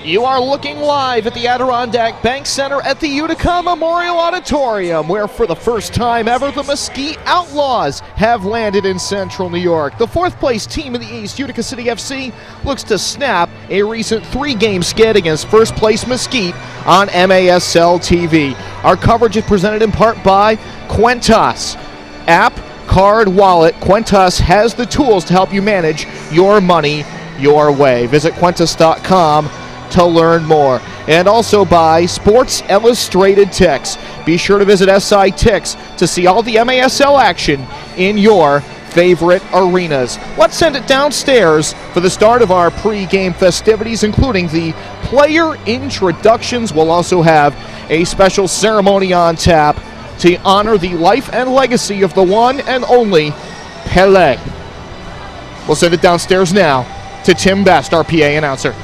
You are looking live at the Adirondack Bank Center at the Utica Memorial Auditorium, where for the first time ever, the Mesquite Outlaws have landed in Central New York. The fourth-place team in the East, Utica City FC, looks to snap a recent three-game skid against first-place Mesquite on MASL TV. Our coverage is presented in part by Quentas. App, card, wallet, Quentas has the tools to help you manage your money your way. Visit Quentas.com to learn more. And also by Sports Illustrated Ticks. Be sure to visit SI Ticks to see all the MASL action in your favorite arenas. Let's send it downstairs for the start of our pre-game festivities, including the player introductions. We'll also have a special ceremony on tap to honor the life and legacy of the one and only Pele. We'll send it downstairs now to Tim Best, our PA announcer.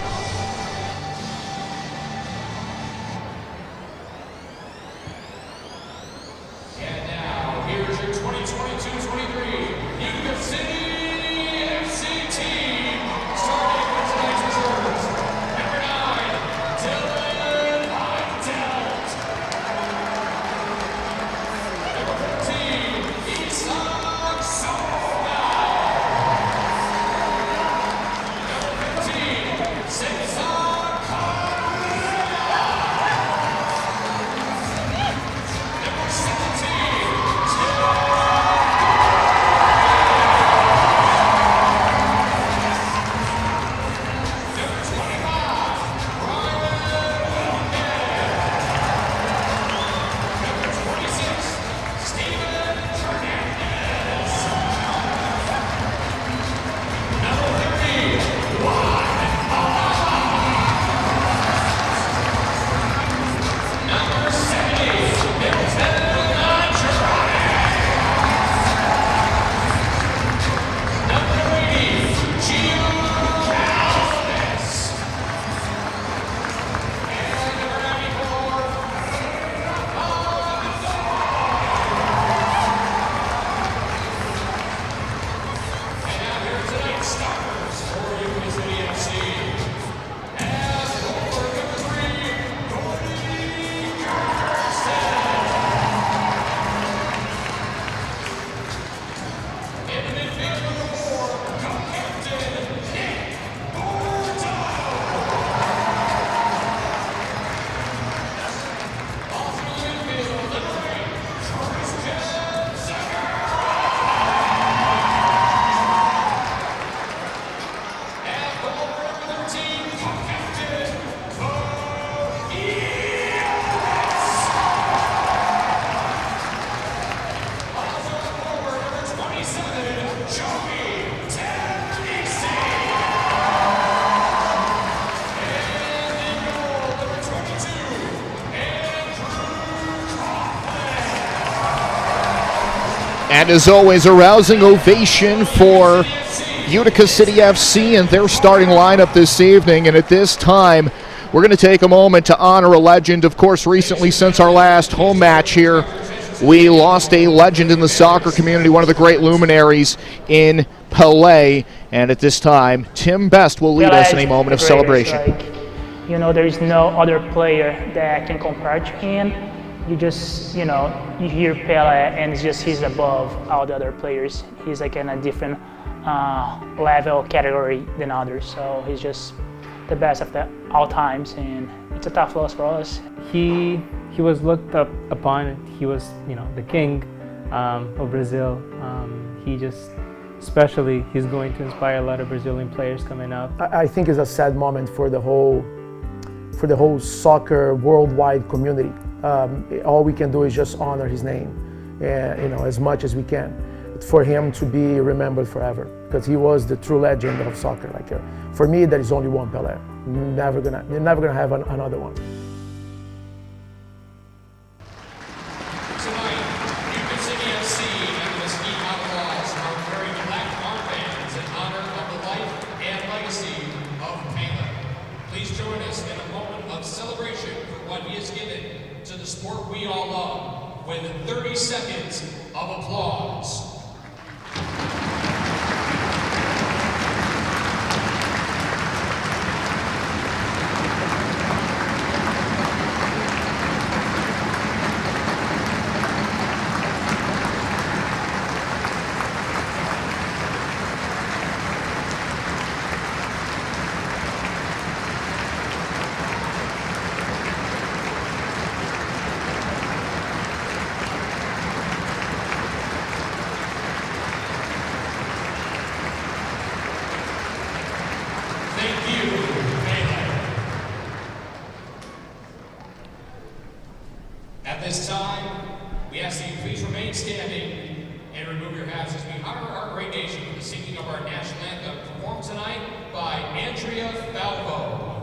And as always, a rousing ovation for Utica City FC and their starting lineup this evening. And at this time, we're going to take a moment to honor a legend. Of course, recently, since our last home match here, we lost a legend in the soccer community, one of the great luminaries in Pelé. And at this time, Tim Best will lead us in a moment of celebration. There is no other player that can compare to him. You just, you hear Pele and he's above all the other players. He's like in a different level, category than others. So he's just the best of all times, and it's a tough loss for us. He was looked up upon. He was, the king of Brazil. Especially, he's going to inspire a lot of Brazilian players coming up. I think it's a sad moment for the whole soccer worldwide community. All we can do is just honor his name, as much as we can, for him to be remembered forever, because he was the true legend of soccer. For me, there is only one Pelé. You're never gonna have another one. Tonight, Utica City FC and the Mesquite Outlaws are wearing black armbands in honor of the life and legacy of Pel&. Please join us in a moment of celebration for what he has given to the sport we all love with 30 seconds of applause. standing and remove your hats as we honor our great nation with the singing of our national anthem, performed tonight by Andrea Falvo.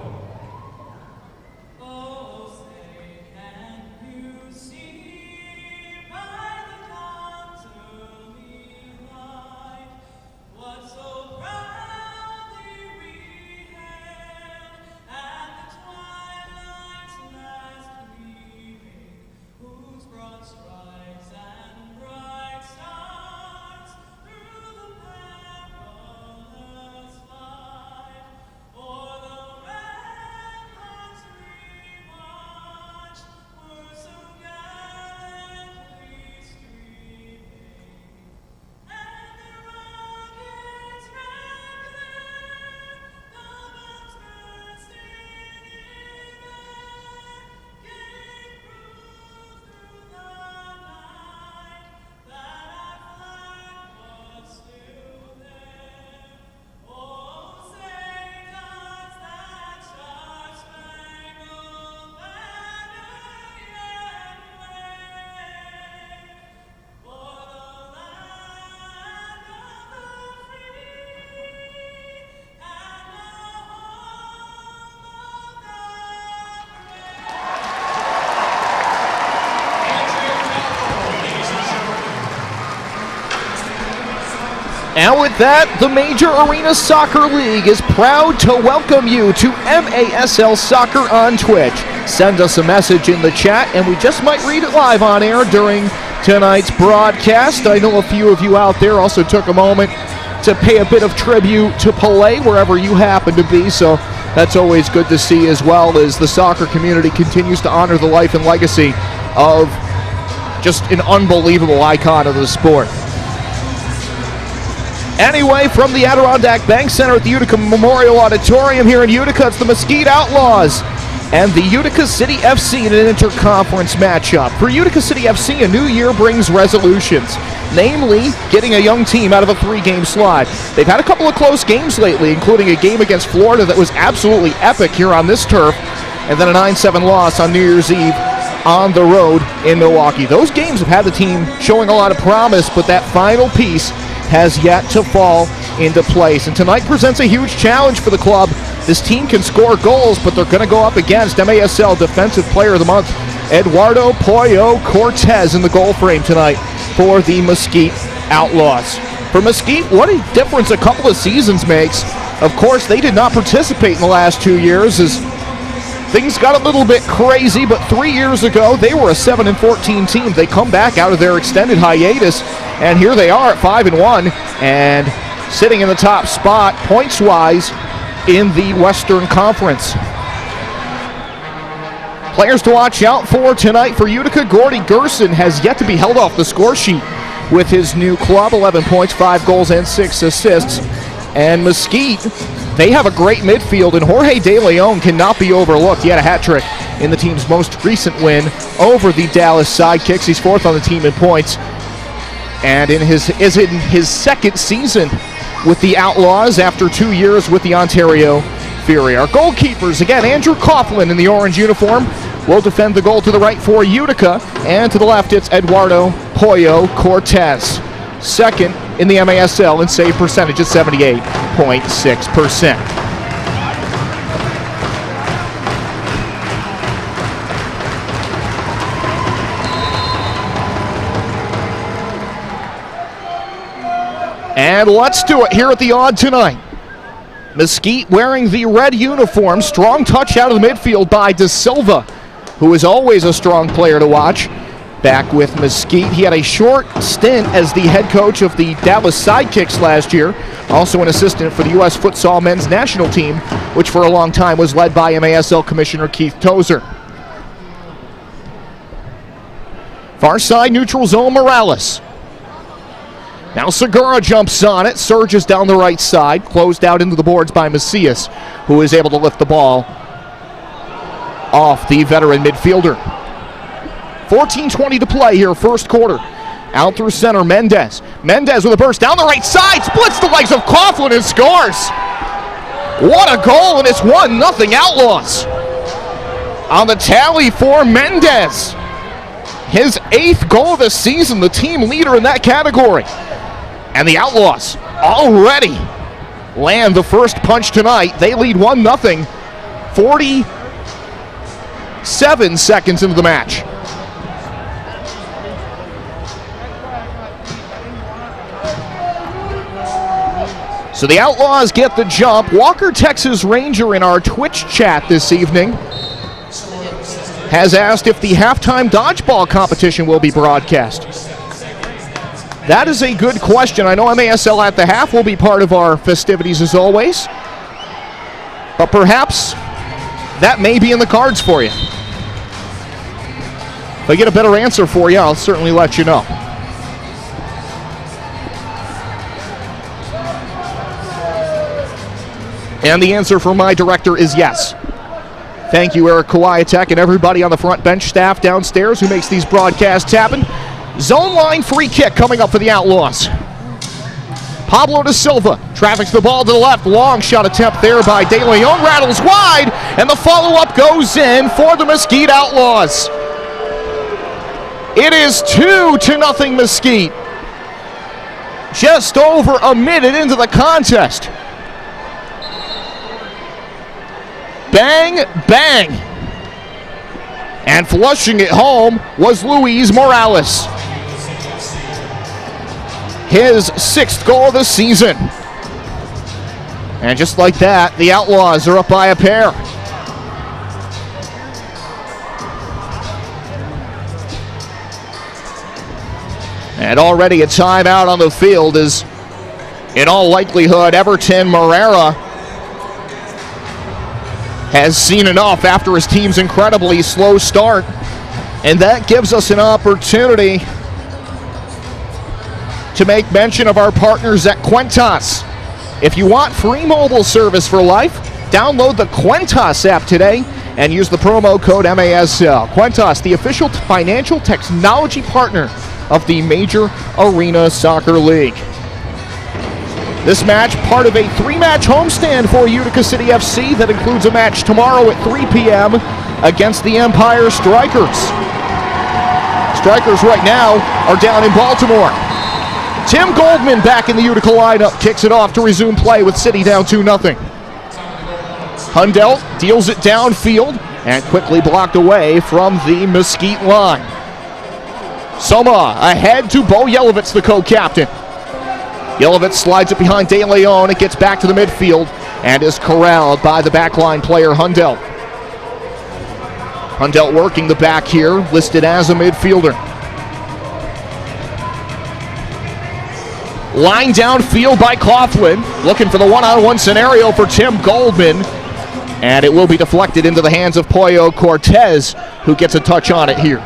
And with that, the Major Arena Soccer League is proud to welcome you to MASL Soccer on Twitch. Send us a message in the chat, and we just might read it live on air during tonight's broadcast. I know a few of you out there also took a moment to pay a bit of tribute to Pelé, wherever you happen to be, so that's always good to see, as well as the soccer community continues to honor the life and legacy of just an unbelievable icon of the sport. Anyway, from the Adirondack Bank Center at the Utica Memorial Auditorium here in Utica, it's the Mesquite Outlaws and the Utica City FC in an interconference matchup. For Utica City FC, a new year brings resolutions, namely getting a young team out of a 3-game slide. They've had a couple of close games lately, including a game against Florida that was absolutely epic here on this turf, and then a 9-7 loss on New Year's Eve on the road in Milwaukee. Those games have had the team showing a lot of promise, but that final piece has yet to fall into place. And tonight presents a huge challenge for the club. This team can score goals, but they're going to go up against MASL Defensive Player of the Month, Eduardo Pollo Cortez, in the goal frame tonight for the Mesquite Outlaws. For Mesquite, what a difference a couple of seasons makes. Of course, they did not participate in the last 2 years as things got a little bit crazy, but 3 years ago, they were a 7-14 team. They come back out of their extended hiatus, and here they are at 5-1 and sitting in the top spot points-wise in the Western Conference. Players to watch out for tonight for Utica. Gordy Gerson has yet to be held off the score sheet with his new club, 11 points, 5 goals, and 6 assists. And Mesquite, they have a great midfield, and Jorge De Leon cannot be overlooked. He had a hat trick in the team's most recent win over the Dallas Sidekicks. He's 4th on the team in points, and is in his 2nd season with the Outlaws after 2 years with the Ontario Fury. Our goalkeepers, again, Andrew Coughlin in the orange uniform will defend the goal to the right for Utica, and to the left it's Eduardo Pollo Cortez. 2nd in the MASL in save percentage at 78.6%. And let's do it here at the Odd tonight. Mesquite wearing the red uniform. Strong touch out of the midfield by De Silva, who is always a strong player to watch. Back with Mesquite. He had a short stint as the head coach of the Dallas Sidekicks last year. Also an assistant for the U.S. Futsal men's national team, which for a long time was led by MASL Commissioner Keith Tozer. Far side, neutral zone, Morales. Now Segura jumps on it, surges down the right side, closed out into the boards by Macias, who is able to lift the ball off the veteran midfielder. 14:20 to play here, first quarter. Out through center, Mendez. Mendez with a burst down the right side, splits the legs of Coughlin and scores. What a goal, and it's 1-0 Outlaws. On the tally for Mendez. His 8th goal of the season, the team leader in that category. And the Outlaws already land the first punch tonight. They lead 1-0, 47 seconds into the match. So the Outlaws get the jump. Walker, Texas Ranger, in our Twitch chat this evening has asked if the halftime dodgeball competition will be broadcast. That is a good question. I know MASL at the half will be part of our festivities as always, but perhaps that may be in the cards for you. If I get a better answer for you, I'll certainly let you know. And the answer from my director is yes. Thank you, Eric Kawayatek, and everybody on the front bench staff downstairs who makes these broadcasts happen. Zone line free kick coming up for the Outlaws. Pablo da Silva traffics the ball to the left. Long shot attempt there by De Leon. Rattles wide, and the follow-up goes in for the Mesquite Outlaws. It is 2-0 Mesquite. Just over a minute into the contest. Bang, bang. And flushing it home was Luis Morales. His 6th goal of the season. And just like that, the Outlaws are up by a pair. And already a timeout on the field is, in all likelihood, Everton Morera has seen enough after his team's incredibly slow start. And that gives us an opportunity to make mention of our partners at Quentas. If you want free mobile service for life, download the Quentas app today and use the promo code MASL. Quentas, the official financial technology partner of the Major Arena Soccer League. This match, part of a 3-match homestand for Utica City FC that includes a match tomorrow at 3 p.m. against the Empire Strikers. Strikers right now are down in Baltimore. Tim Goldman back in the Utica lineup, kicks it off to resume play with City down 2-0. Hundelt deals it downfield and quickly blocked away from the Mesquite line. Soma ahead to Bo Yelovitz, the co-captain. Yelovitz slides it behind De Leon. It gets back to the midfield and is corralled by the backline player Hundelt. Hundelt working the back here, listed as a midfielder. Line downfield by Coughlin, looking for the one-on-one scenario for Tim Goldman. And it will be deflected into the hands of Pollo Cortez, who gets a touch on it here.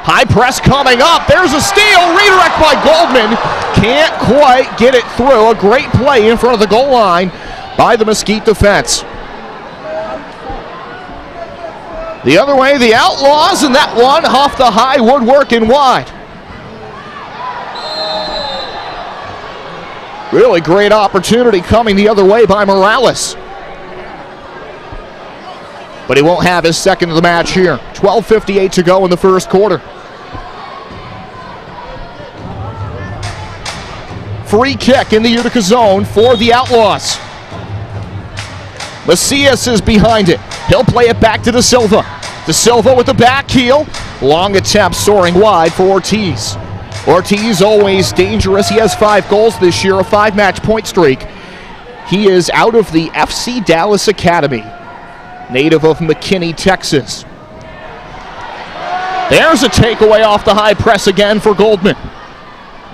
High press coming up. There's a steal. Redirect by Goldman. Can't quite get it through. A great play in front of the goal line by the Mesquite defense. The other way, the Outlaws, and that one off the high woodwork and wide. Really great opportunity coming the other way by Morales. But he won't have his second of the match here. 12:58 to go in the first quarter. Free kick in the Utica zone for the Outlaws. Macias is behind it. He'll play it back to Da Silva. Da Silva with the back heel. Long attempt soaring wide for Ortiz. Ortiz always dangerous. He has 5 goals this year, a 5-match point streak. He is out of the FC Dallas Academy, native of McKinney, Texas. There's a takeaway off the high press again for Goldman.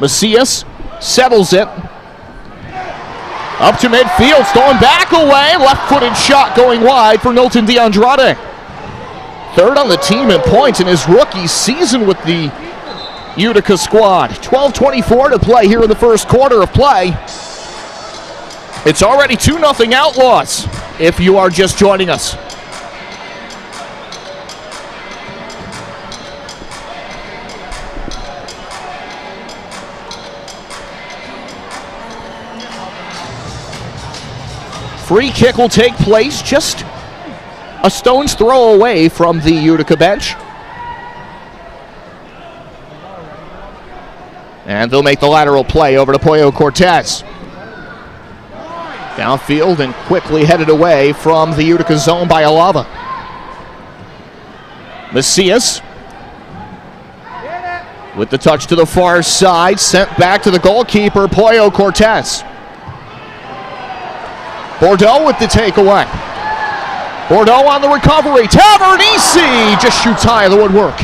Macias settles it. Up to midfield, stolen back away. Left-footed shot going wide for Nilton DeAndrade. 3rd on the team in points in his rookie season with the Utica squad. 12:24 to play here in the first quarter of play. It's already 2-0 Outlaws if you are just joining us. Free kick will take place just a stone's throw away from the Utica bench. And they'll make the lateral play over to Pollo Cortez. Downfield and quickly headed away from the Utica zone by Alava. Macias with the touch to the far side, sent back to the goalkeeper, Pollo Cortez. Bordeaux with the takeaway. Bordeaux on the recovery. Tavernisi just shoots high of the woodwork.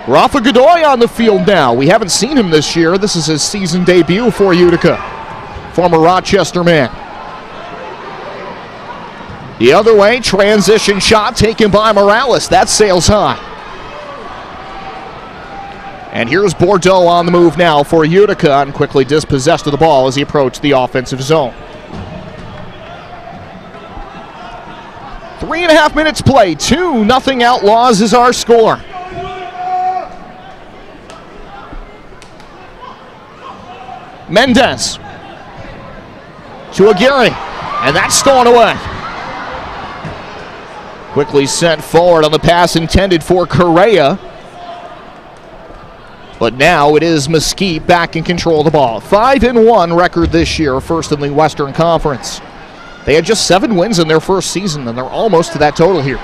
Rafa Godoy on the field now. We haven't seen him this year. This is his season debut for Utica. Former Rochester man. The other way, transition shot taken by Morales. That sails high. And here's Bordeaux on the move now for Utica and quickly dispossessed of the ball as he approached the offensive zone. 3.5 minutes played. 2-0 Outlaws is our score. Mendez to Aguirre, and that's stolen away. Quickly sent forward on the pass intended for Correa. But now it is Mesquite back in control of the ball. 5-1 record this year, first in the Western Conference. They had just 7 wins in their first season, and they're almost to that total here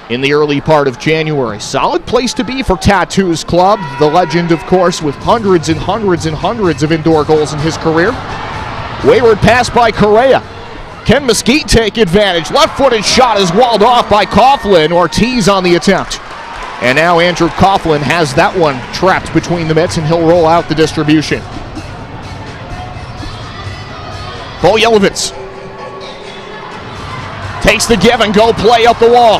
in the early part of January. Solid place to be for Tattoos Club, the legend, of course, with hundreds and hundreds and hundreds of indoor goals in his career. Wayward pass by Correa. Can Mesquite take advantage? Left-footed shot is walled off by Coughlin. Ortiz on the attempt. And now Andrew Coughlin has that one trapped between the mitts, and he'll roll out the distribution. Bo Yelovitz takes the give and go play up the wall.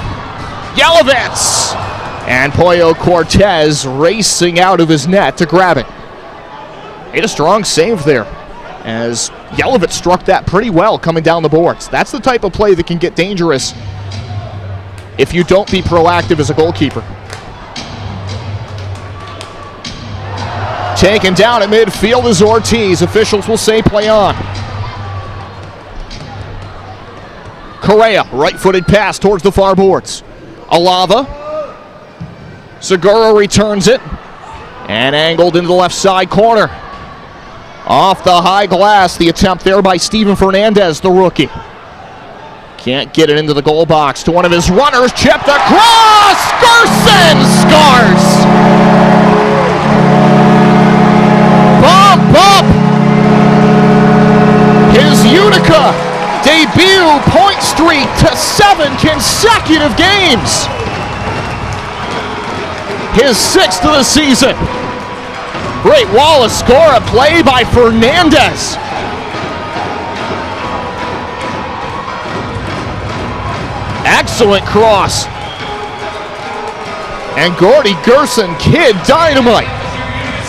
Yelovitz! And Pollo Cortez racing out of his net to grab it. Made a strong save there as Yelovitz struck that pretty well coming down the boards. That's the type of play that can get dangerous if you don't be proactive as a goalkeeper. Taken down at midfield is Ortiz. Officials will say play on. Correa, right-footed pass towards the far boards. Alava. Segura returns it. And angled into the left side corner. Off the high glass, the attempt there by Steven Fernandez, the rookie. Can't get it into the goal box to one of his runners. Chipped across! Gerson scores! Bump up! His Utica debut point streak to 7 consecutive games. His 6th of the season. Great Wallace score, a play by Fernandez. Excellent cross. And Gordy Gerson, Kid Dynamite,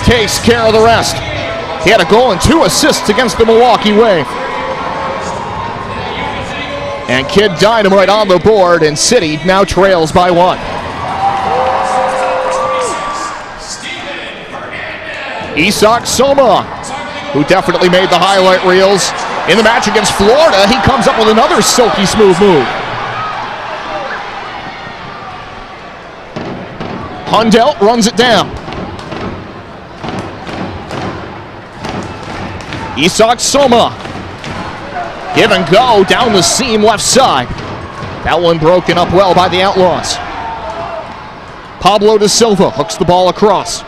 takes care of the rest. He had a goal and 2 assists against the Milwaukee Wave. And Kid Dynamite on the board, and City now trails by 1. Isak Soma, who definitely made the highlight reels in the match against Florida. He comes up with another silky smooth move. Hundelt runs it down. Isak Soma. Give and go down the seam left side. That one broken up well by the Outlaws. Pablo da Silva hooks the ball across.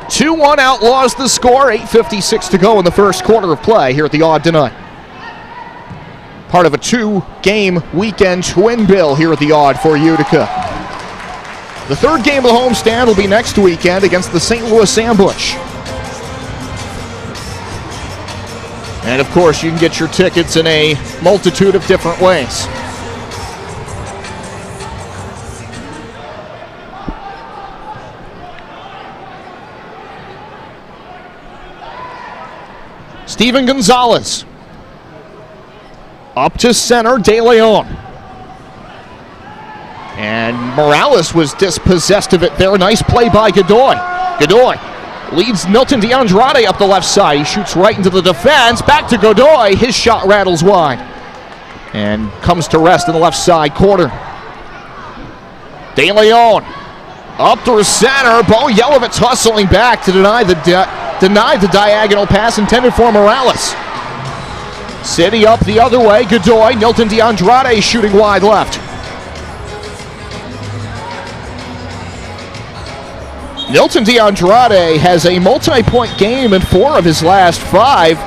2-1 Outlaws the score. 8:56 to go in the first quarter of play here at the Odd tonight. Part of a 2-game weekend twin bill here at the Odd for Utica. The 3rd game of the homestand will be next weekend against the St. Louis Ambush. And of course, you can get your tickets in a multitude of different ways. Steven Gonzalez. Up to center, De Leon. And Morales was dispossessed of it there. Nice play by Godoy. Godoy leads Milton DeAndrade up the left side. He shoots right into the defense. Back to Godoy. His shot rattles wide and comes to rest in the left side corner. De Leon Up through center, Bo Yelovitz hustling back to deny the diagonal pass intended for Morales. City up the other way, Godoy, Nilton DeAndrade shooting wide left. Nilton DeAndrade has a multi-point game in 4 of his last 5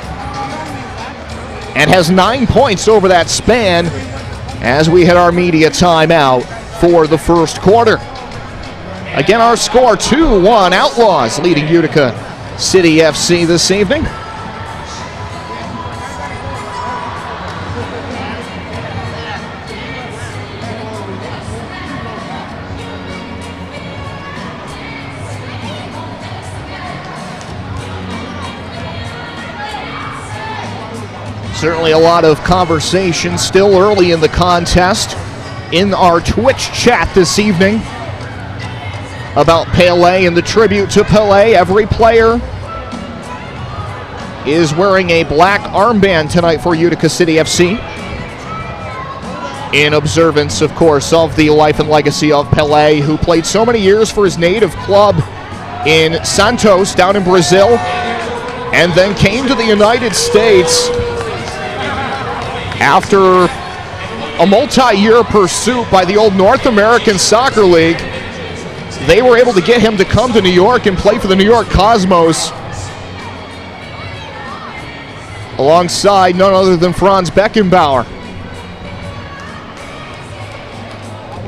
and has 9 points over that span as we hit our media timeout for the first quarter. Again, our score 2-1, Outlaws leading Utica City FC this evening. Certainly a lot of conversation still early in the contest in our Twitch chat this evening about Pel&e and the tribute to Pel&e. Every player is wearing a black armband tonight for Utica City FC in observance, of course, of the life and legacy of Pel&e, who played so many years for his native club in Santos down in Brazil and then came to the United States after a multi-year pursuit by the old North American Soccer League. They were able to get him to come to New York and play for the New York Cosmos alongside none other than Franz Beckenbauer.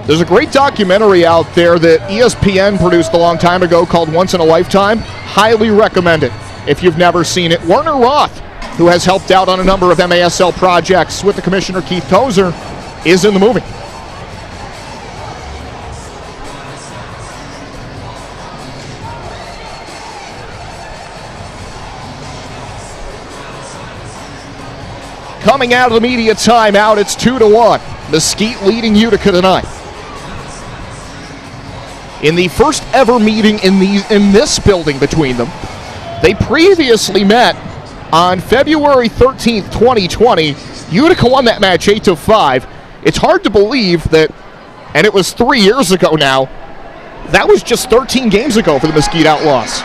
There's a great documentary out there that ESPN produced a long time ago called Once in a Lifetime. Highly recommend it if you've never seen it. Werner Roth, who has helped out on a number of MASL projects with the commissioner Keith Tozer, is in the movie. Coming out of the media timeout, it's 2-1. Mesquite leading Utica tonight. In the first ever meeting in this building between them, they previously met on February 13th, 2020. Utica won that match 8-5. It's hard to believe that, and it was 3 years ago now, that was just 13 games ago for the Mesquite Outlaws.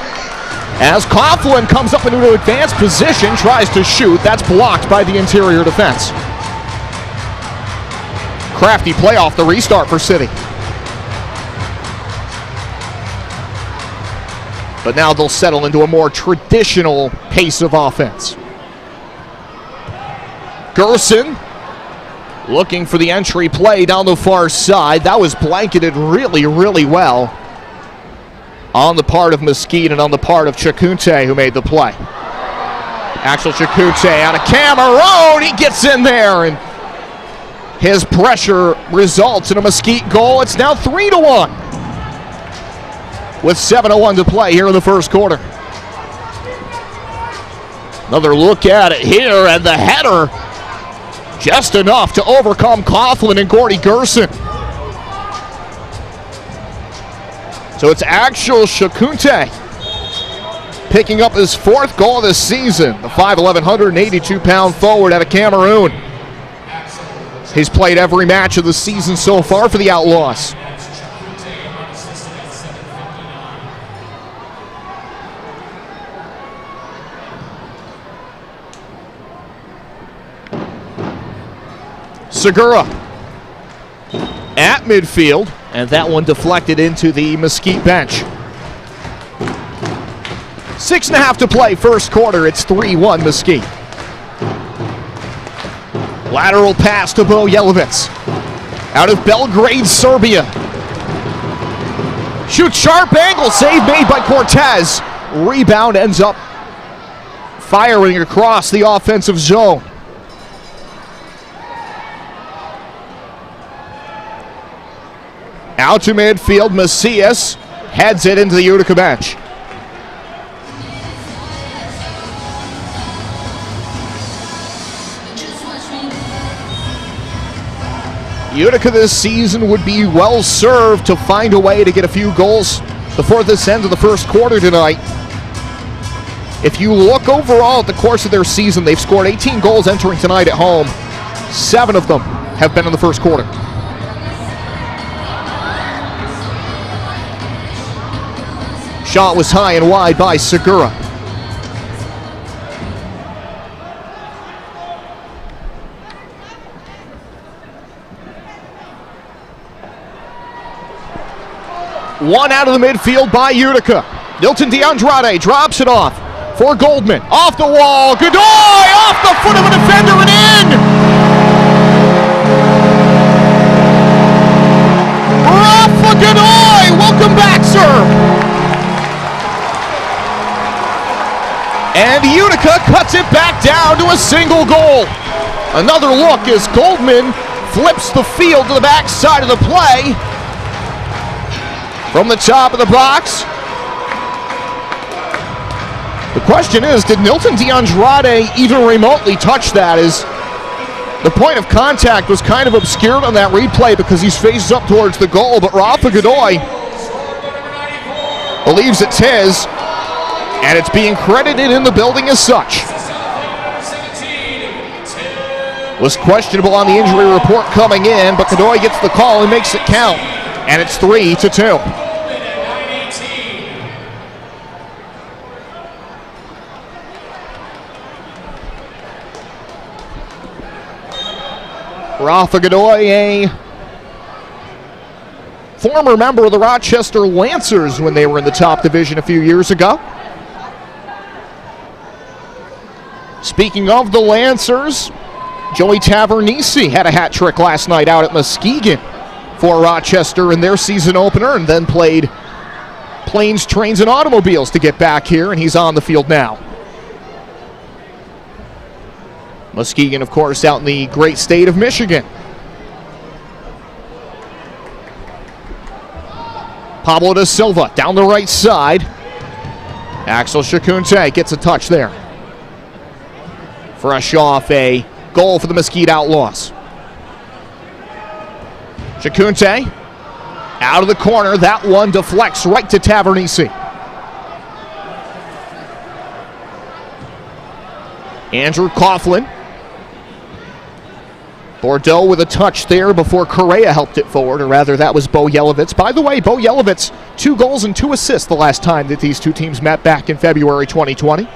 As Coughlin comes up into an advanced position, tries to shoot, that's blocked by the interior defense. Crafty play off the restart for City. But now they'll settle into a more traditional pace of offense. Gerson looking for the entry play down the far side. That was blanketed really, really well on the part of Mesquite and on the part of Chacunte, who made the play. Axel Chacunte out of Cameroon. He gets in there, and his pressure results in a Mesquite goal. It's now 3-1. With 7:01 to play here in the first quarter. Another look at it here, and the header just enough to overcome Coughlin and Gordy Gerson. So it's Axel Chacunte picking up his 4th goal this season. The 5'11", 182-pound forward out of Cameroon. He's played every match of the season so far for the Outlaws. Segura at midfield, and that one deflected into the Mesquite bench. 6.5 to play, first quarter. It's 3-1 Mesquite. Lateral pass to Bo Yelovitz. Out of Belgrade, Serbia. Shoots sharp angle, save made by Cortez. Rebound ends up firing across the offensive zone. Out to midfield, Macias heads it into the Utica bench. Utica this season would be well served to find a way to get a few goals before this end of the first quarter tonight. If you look overall at the course of their season, they've scored 18 goals entering tonight at home. 7 of them have been in the first quarter. Shot was high and wide by Segura. One out of the midfield by Utica. Nilton DeAndrade drops it off for Goldman. Off the wall. Godoy off the foot of a defender and in. Rafa Godoy, welcome back, sir. And Utica cuts it back down to a single goal. Another look as Goldman flips the field to the back side of the play. From the top of the box. The question is, did Nilton DeAndrade even remotely touch that? As the point of contact was kind of obscured on that replay because he's faced up towards the goal, but Rafa Godoy believes it's his, and it's being credited in the building as such. Was questionable on the injury report coming in, but Godoy gets the call and makes it count. And it's 3-2. Rafa Godoy, a former member of the Rochester Lancers when they were in the top division a few years ago. Speaking of the Lancers, Joey Tavernisi had a hat trick last night out at Muskegon for Rochester in their season opener, and then played planes, trains, and automobiles to get back here, and he's on the field now. Muskegon, of course, out in the great state of Michigan. Pablo da Silva down the right side. Axel Shakunte gets a touch there. Fresh off a goal for the Mesquite Outlaws. Shakunte out of the corner. That one deflects right to Tavernisi. Andrew Coughlin. Bordeaux with a touch there before Correa helped it forward, or rather that was Bo Yelovitz. By the way, Bo Yelovitz, 2 goals and 2 assists the last time that these two teams met back in February 2020.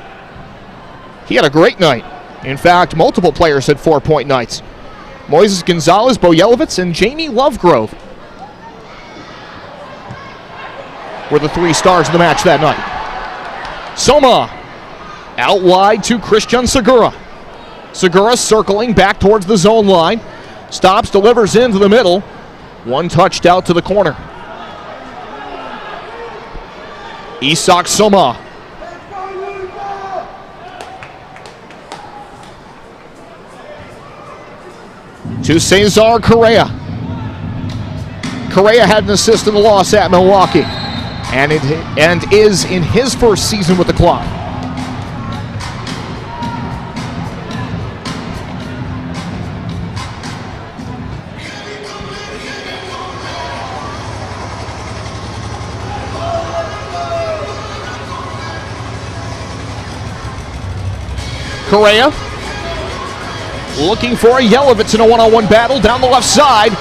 He had a great night. In fact, multiple players had 4-point nights. Moises Gonzalez, Bo Yelovitz, and Jamie Lovegrove were the 3 stars of the match that night. Soma out wide to Christian Segura. Segura circling back towards the zone line. Stops, delivers into the middle. One touched out to the corner. Isak Soma. To Cesar Correa. Correa had an assist in the loss at Milwaukee, and is in his first season with the club. Correa looking for a Yelovitz in a one-on-one battle down the left side.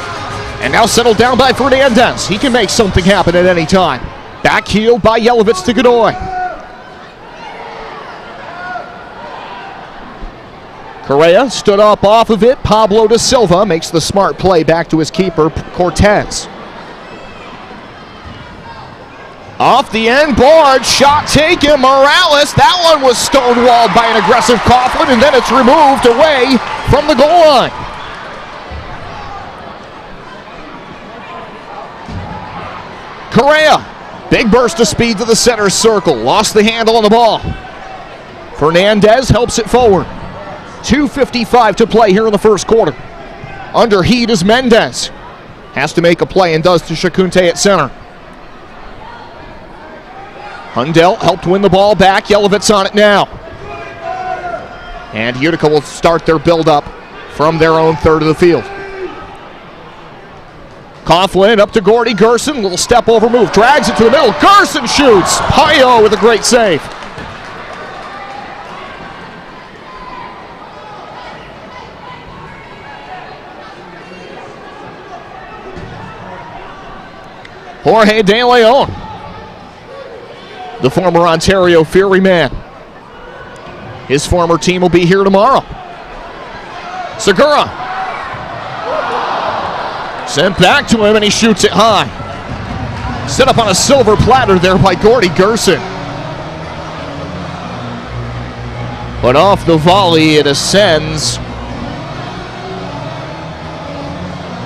And now settled down by Fernandez. He can make something happen at any time. Backheeled by Yelovitz to Godoy. Correa stood up off of it. Pablo da Silva makes the smart play back to his keeper, Cortez. Off the end board, shot taken, Morales. That one was stonewalled by an aggressive Coughlin, and then it's removed away from the goal line. Correa, big burst of speed to the center circle, lost the handle on the ball. Fernandez helps it forward. 2:55 to play here in the first quarter. Under heat is Mendez. Has to make a play and does to Shakunte at center. Hundell helped win the ball back. Yelovitz on it now. And Utica will start their build-up from their own third of the field. Coughlin up to Gordy Gerson. Little step over move. Drags it to the middle. Gerson shoots. Payo with a great save. Jorge De Leon. the former Ontario Fury man. His former team will be here tomorrow. Segura. Sent back to him, and he shoots it high. Set up on a silver platter there by Gordy Gerson. But off the volley, it ascends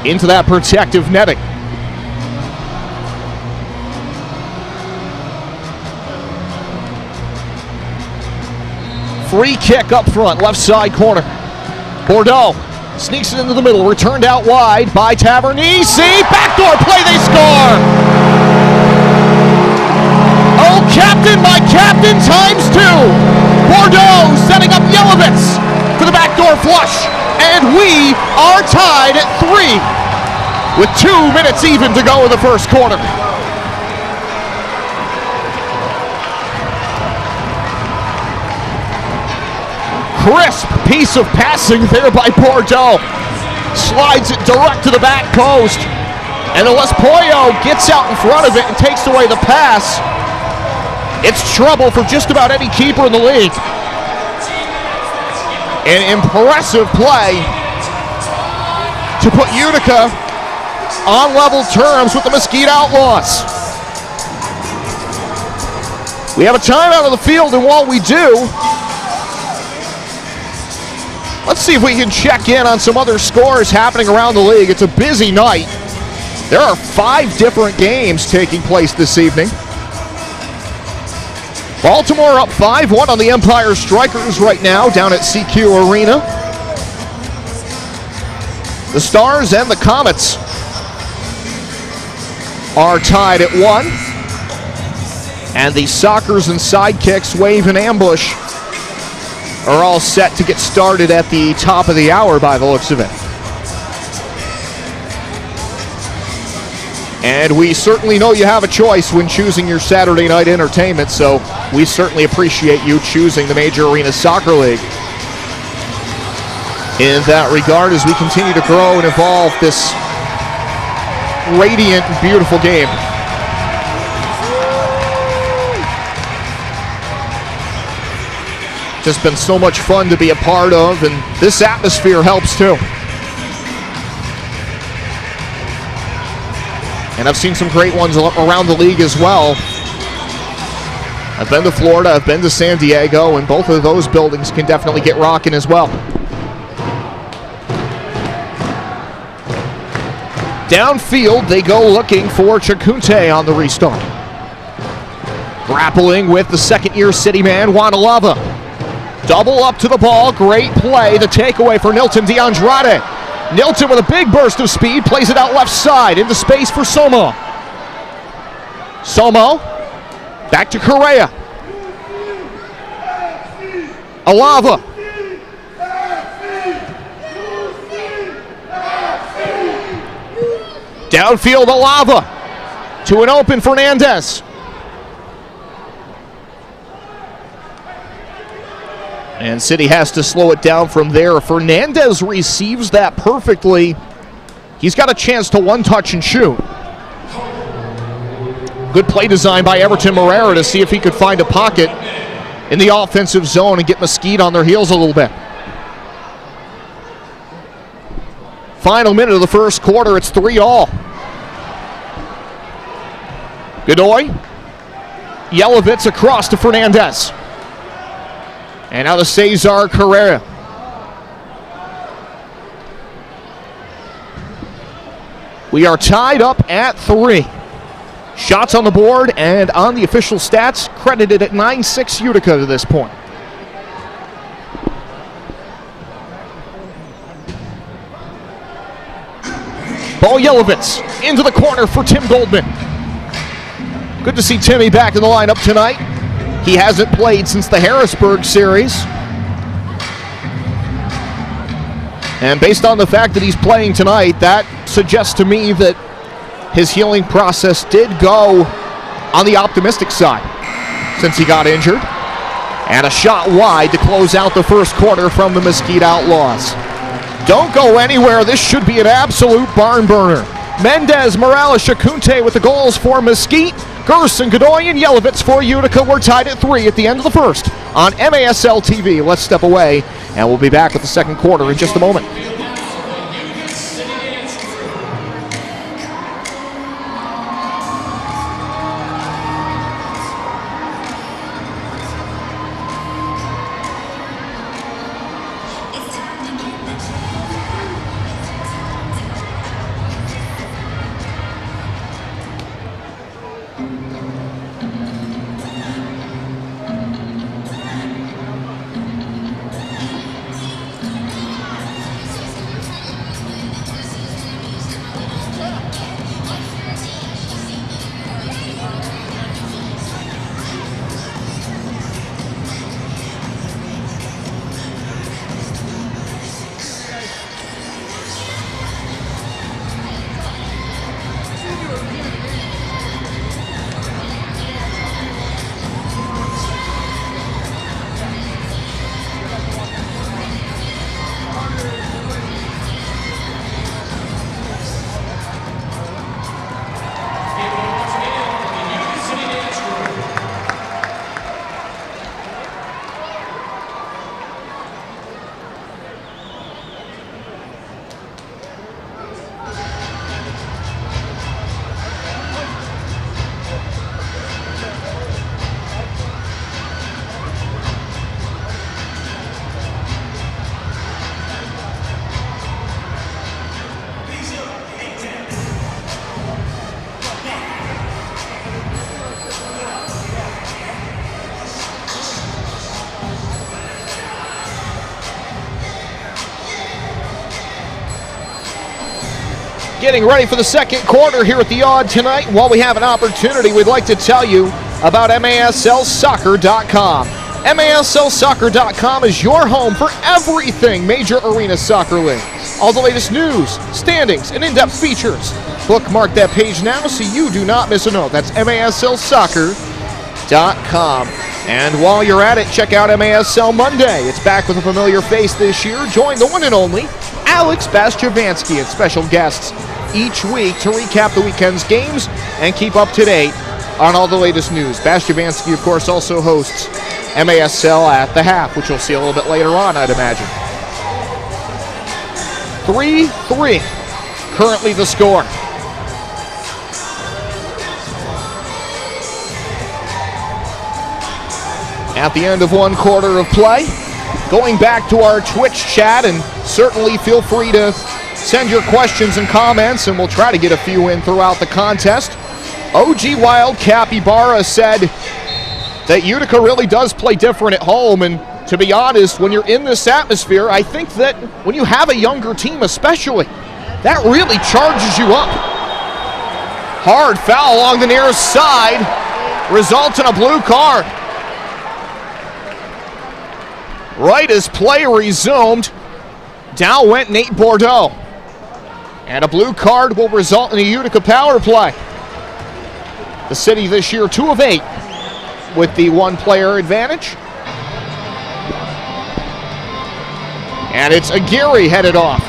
into that protective netting. Free kick up front, left side corner. Bordeaux sneaks it into the middle, returned out wide by Tavernese. Backdoor play, they score! Oh, captain, my captain, ×2. Bordeaux setting up Yelovitz for the backdoor flush. And we are tied at 3 with 2 minutes even to go in the first quarter. Crisp piece of passing there by Bordeaux. Slides it direct to the back post. And unless Pollo gets out in front of it and takes away the pass, it's trouble for just about any keeper in the league. An impressive play to put Utica on level terms with the Mesquite Outlaws. We have a timeout on the field, and while we do, let's see if we can check in on some other scores happening around the league. It's a busy night. There are 5 different games taking place this evening. Baltimore up 5-1 on the Empire Strikers right now down at CQ Arena. The Stars and the Comets are tied at 1. And the Sockers and Sidekicks, Wave and Ambush, are all set to get started at the top of the hour by the looks of it. And we certainly know you have a choice when choosing your Saturday night entertainment, so we certainly appreciate you choosing the Major Arena Soccer League. In that regard, as we continue to grow and evolve this radiant and beautiful game. Just been so much fun to be a part of, and this atmosphere helps too. And I've seen some great ones around the league as well. I've been to Florida, I've been to San Diego, and both of those buildings can definitely get rocking as well. Downfield, they go looking for Chacunte on the restart. Grappling with the second-year city man, Wanalava. Double up to the ball, great play, the takeaway for Nilton DeAndrade. Nilton with a big burst of speed, plays it out left side, into space for Somo. Somo, back to Correa. Alava. Downfield Alava to an open Fernandez. And City has to slow it down from there. Fernandez receives that perfectly. He's got a chance to one-touch and shoot. Good play design by Everton Moreira to see if he could find a pocket in the offensive zone and get Mesquite on their heels a little bit. Final minute of the first quarter, it's 3-all. Godoy. Yelovitz across to Fernandez. And now to Cesar Carrera. We are tied up at 3. Shots on the board and on the official stats, credited at 9-6 Utica to this point. Ball Yelovitz into the corner for Tim Goldman. Good to see Timmy back in the lineup tonight. He hasn't played since the Harrisburg series. And based on the fact that he's playing tonight, that suggests to me that his healing process did go on the optimistic side since he got injured. And a shot wide to close out the first quarter from the Mesquite Outlaws. Don't go anywhere. This should be an absolute barn burner. Mendez, Morales, Chacunte with the goals for Mesquite. Gerson, Godoy, and Yelovitz for Utica. We're tied at 3 at the end of the first on MASL TV. Let's step away, and we'll be back with the second quarter in just a moment. Getting ready for the second quarter here at the Odd tonight. While we have an opportunity, we'd like to tell you about MASLsoccer.com. MASLsoccer.com is your home for everything Major Arena Soccer League. All the latest news, standings, and in-depth features. Bookmark that page now so you do not miss a note. That's MASLsoccer.com. And while you're at it, check out MASL Monday. It's back with a familiar face this year. Join the one and only Alex Bastiavansky and special guests each week to recap the weekend's games and keep up to date on all the latest news. Bastiavansky, of course, also hosts MASL at the half, which you'll see a little bit later on, I'd imagine. 3-3, currently the score. At the end of one quarter of play, going back to our Twitch chat, and certainly feel free to send your questions and comments, and we'll try to get a few in throughout the contest. OG Wild Capybara said that Utica really does play different at home, and to be honest, when you're in this atmosphere, I think that when you have a younger team especially, that really charges you up. Hard foul along the near side, results in a blue card. Right as play resumed, down went Nate Bordeaux. And a blue card will result in a Utica power play. The city this year 2 of 8 with the one-player advantage. And it's Aguirre headed off.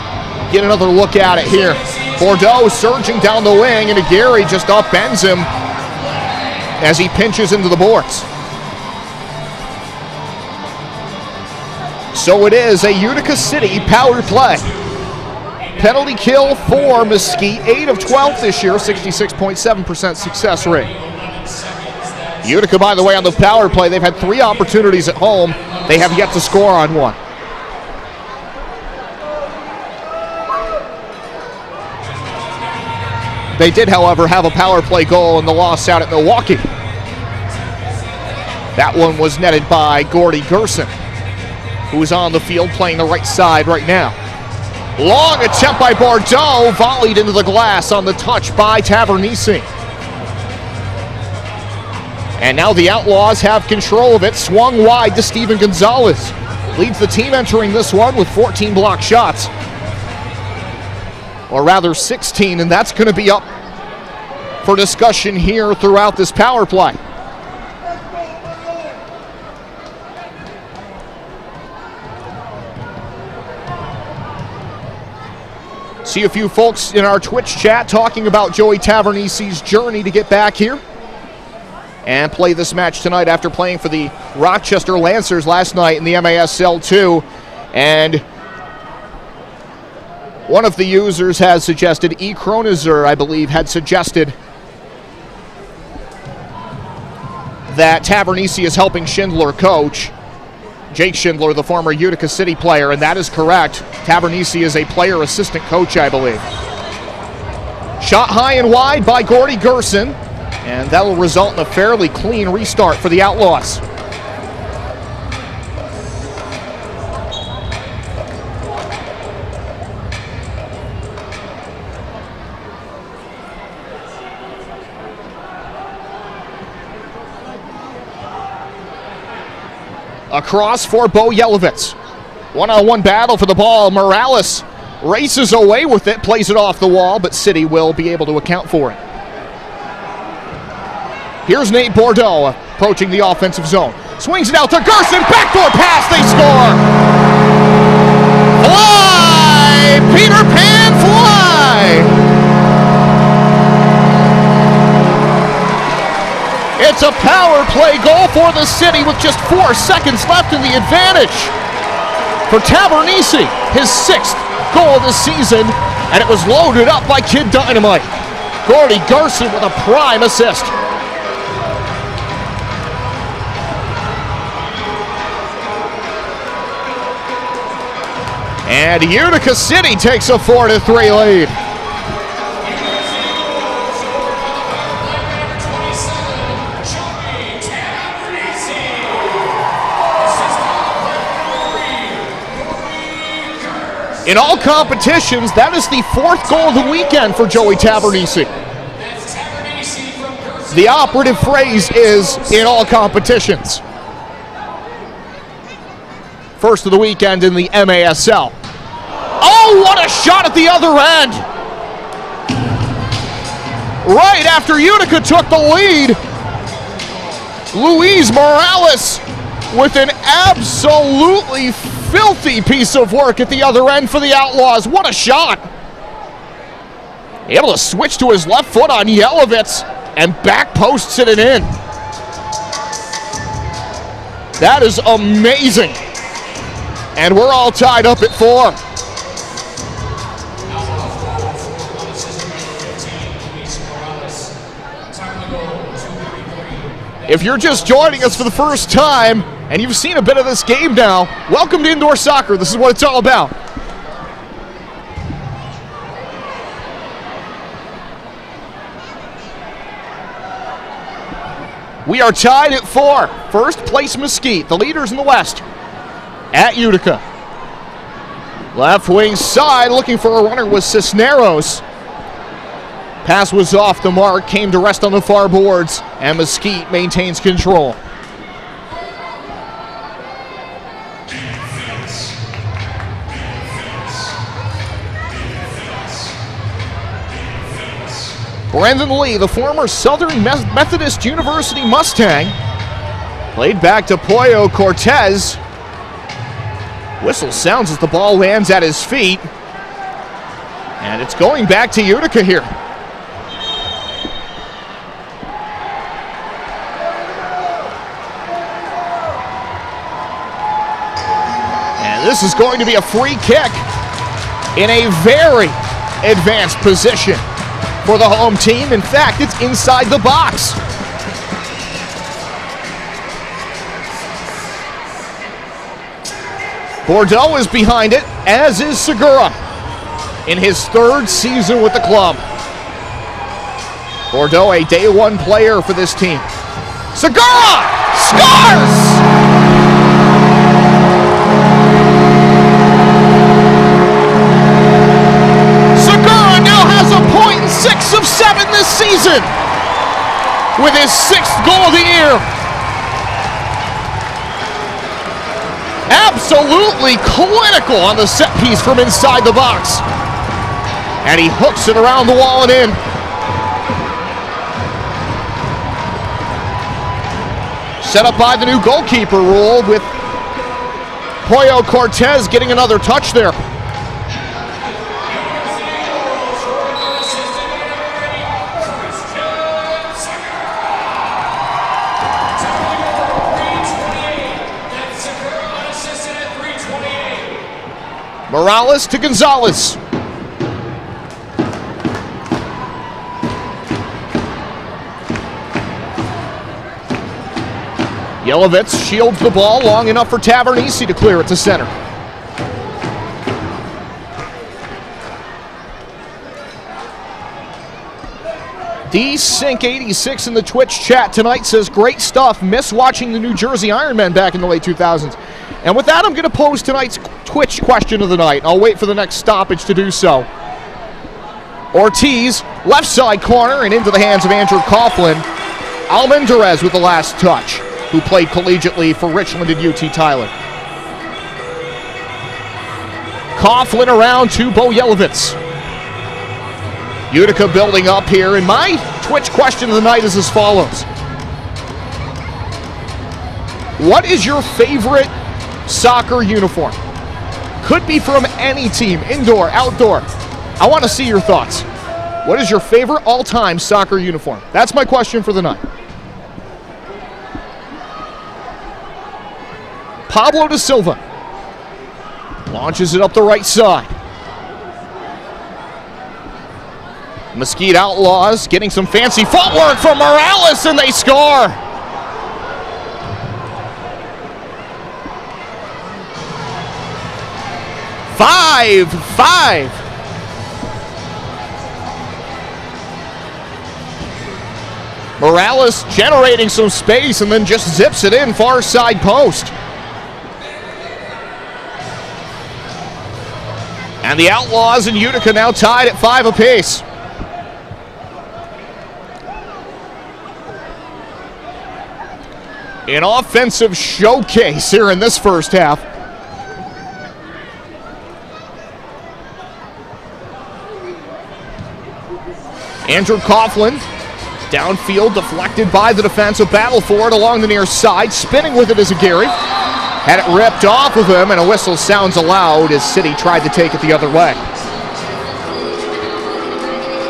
Get another look at it here. Bordeaux surging down the wing, and Aguirre just upends him as he pinches into the boards. So it is a Utica City power play. Penalty kill for Mesquite, 8 of 12 this year, 66.7% success rate. Utica, by the way, on the power play, they've had 3 opportunities at home. They have yet to score on one. They did, however, have a power play goal in the loss out at Milwaukee. That one was netted by Gordy Gerson, who is on the field playing the right side right now. Long attempt by Bordeaux, volleyed into the glass on the touch by Tavernisi. And now the Outlaws have control of it, swung wide to Steven Gonzalez. Leads the team entering this one with 14 blocked shots. Or rather 16, and that's going to be up for discussion here throughout this power play. See a few folks in our Twitch chat talking about Joey Tavernisi's journey to get back here. and play this match tonight after playing for the Rochester Lancers last night in the MASL 2. And one of the users has suggested, E. Kronizer, I believe, had suggested that Tavernisi is helping Schindler coach. Jake Schindler, the former Utica City player, and that is correct. Tavernisi is a player assistant coach, I believe. Shot high and wide by Gordy Gerson, and that will result in a fairly clean restart for the Outlaws. Across for Bo Yelovitz. One-on-one battle for the ball. Morales races away with it, plays it off the wall, but City will be able to account for it. Here's Nate Bordeaux approaching the offensive zone. Swings it out to Gerson. Backdoor pass. They score. Fly! Peter Pan fly! It's a power play goal for the City with just 4 seconds left in the advantage. For Tavernisi, his 6th goal of the season, and it was loaded up by Kid Dynamite. Gordy Gerson with a prime assist. And Utica City takes a 4-3 lead. In all competitions, that is the 4th goal of the weekend for Joey Tavernisi. The operative phrase is, in all competitions. First of the weekend in the MASL. Oh, what a shot at the other end! Right after Utica took the lead, Luis Morales with an absolutely filthy piece of work at the other end for the Outlaws. What a shot! Able to switch to his left foot on Yelovitz and back posts it in. That is amazing. And we're all tied up at 4. If you're just joining us for the first time, and you've seen a bit of this game now, welcome to indoor soccer. This is what it's all about. We are tied at 4. First place Mesquite, the leaders in the West, at Utica. Left wing side, looking for a runner was Cisneros. Pass was off the mark, came to rest on the far boards, and Mesquite maintains control. Brandon Lee, the former Southern Methodist University Mustang, played back to Pollo Cortez. Whistle sounds as the ball lands at his feet. And it's going back to Utica here. And this is going to be a free kick in a very advanced position for the home team. In fact, it's inside the box. Bordeaux is behind it, as is Segura, in his 3rd season with the club. Bordeaux, a day 1 player for this team. Segura scores! .6 of 7 this season with his 6th goal of the year. Absolutely clinical on the set piece from inside the box. And he hooks it around the wall and in. Set up by the new goalkeeper rule with Pollo Cortez getting another touch there. Morales to Gonzalez. Yelovitz shields the ball long enough for Tavernisi to clear it to center. D-Sync86 in the Twitch chat tonight says, great stuff. Miss watching the New Jersey Ironmen back in the late 2000s. And with that, I'm going to pose tonight's Twitch question of the night. I'll wait for the next stoppage to do so. Ortiz, left side corner and into the hands of Andrew Coughlin. Almendarez with the last touch, who played collegiately for Richland and UT Tyler. Coughlin around to Bo Yelovitz. Utica building up here, and my Twitch question of the night is as follows. What is your favorite soccer uniform? Could be from any team, indoor, outdoor. I want to see your thoughts. What is your favorite all-time soccer uniform? That's my question for the night. Pablo da Silva launches it up the right side. Mesquite Outlaws getting some fancy footwork from Morales, and they score. Five. Morales generating some space and then just zips it in far side post. And the Outlaws and Utica now tied at 5 apiece. An offensive showcase here in this first half. Andrew Coughlin, downfield, deflected by the defensive battle for it along the near side. Spinning with it is Aguirre. Had it ripped off of him, and a whistle sounds aloud as City tried to take it the other way.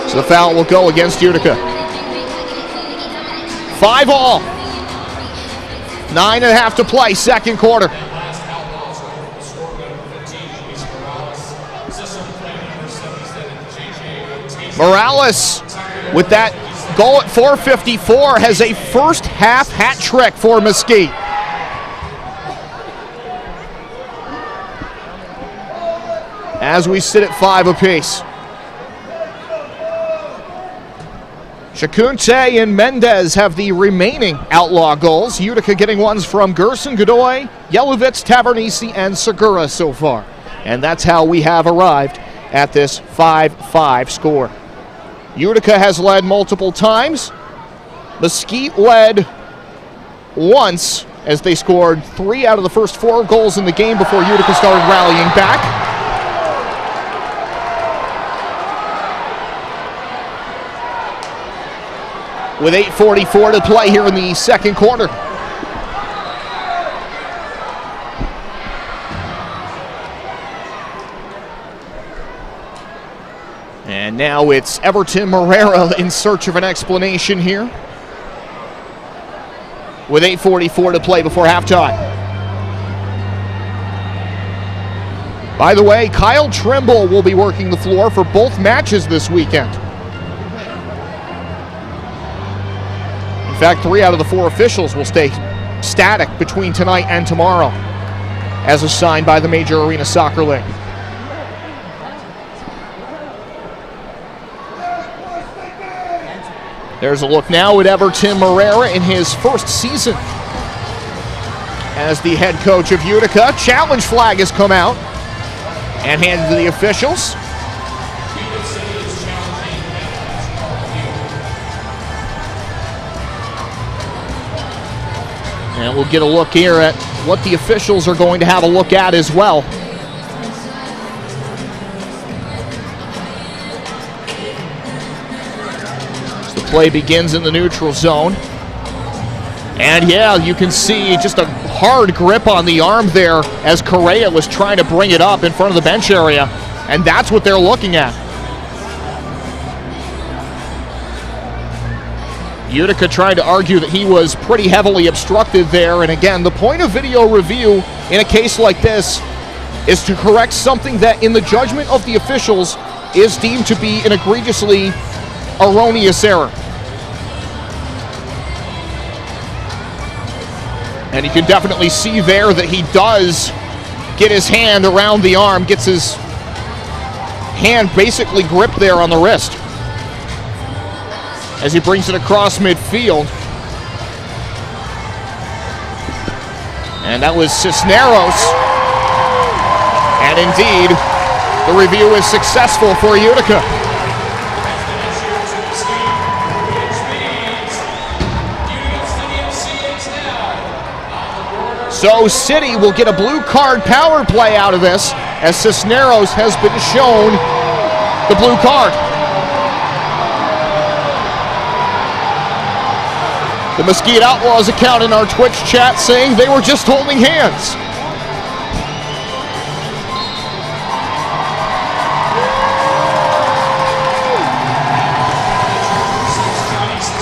So the foul will go against Utica. 5-all. 9.5 to play, second quarter. Morales, with that goal at 4:54, has a first half hat trick for Mesquite. As we sit at 5 apiece. Chacunte and Mendez have the remaining Outlaw goals. Utica getting ones from Gerson, Godoy, Yelovitz, Tavernisi, and Segura so far. And that's how we have arrived at this 5-5 score. Utica has led multiple times. Mesquite led once as they scored 3 out of the first 4 goals in the game before Utica started rallying back. With 8:44 to play here in the second quarter. And now it's Everton Morera in search of an explanation here. With 8:44 to play before halftime. By the way, Kyle Trimble will be working the floor for both matches this weekend. In fact, 3 out of the 4 officials will stay static between tonight and tomorrow, as assigned by the Major Arena Soccer League. There's a look now at Everton Morera in his first season as the head coach of Utica. Challenge flag has come out and handed to the officials. And we'll get a look here at what the officials are going to have a look at as well. As the play begins in the neutral zone. And yeah, you can see just a hard grip on the arm there as Correa was trying to bring it up in front of the bench area. And that's what they're looking at. Utica trying to argue that he was pretty heavily obstructed there. And again, the point of video review in a case like this is to correct something that, in the judgment of the officials, is deemed to be an egregiously erroneous error. And you can definitely see there that he does get his hand around the arm, gets his hand basically gripped there on the wrist as he brings it across midfield. And that was Cisneros. And indeed, the review is successful for Utica. So City will get a blue card power play out of this, as Cisneros has been shown the blue card. The Mesquite Outlaws account in our Twitch chat saying they were just holding hands.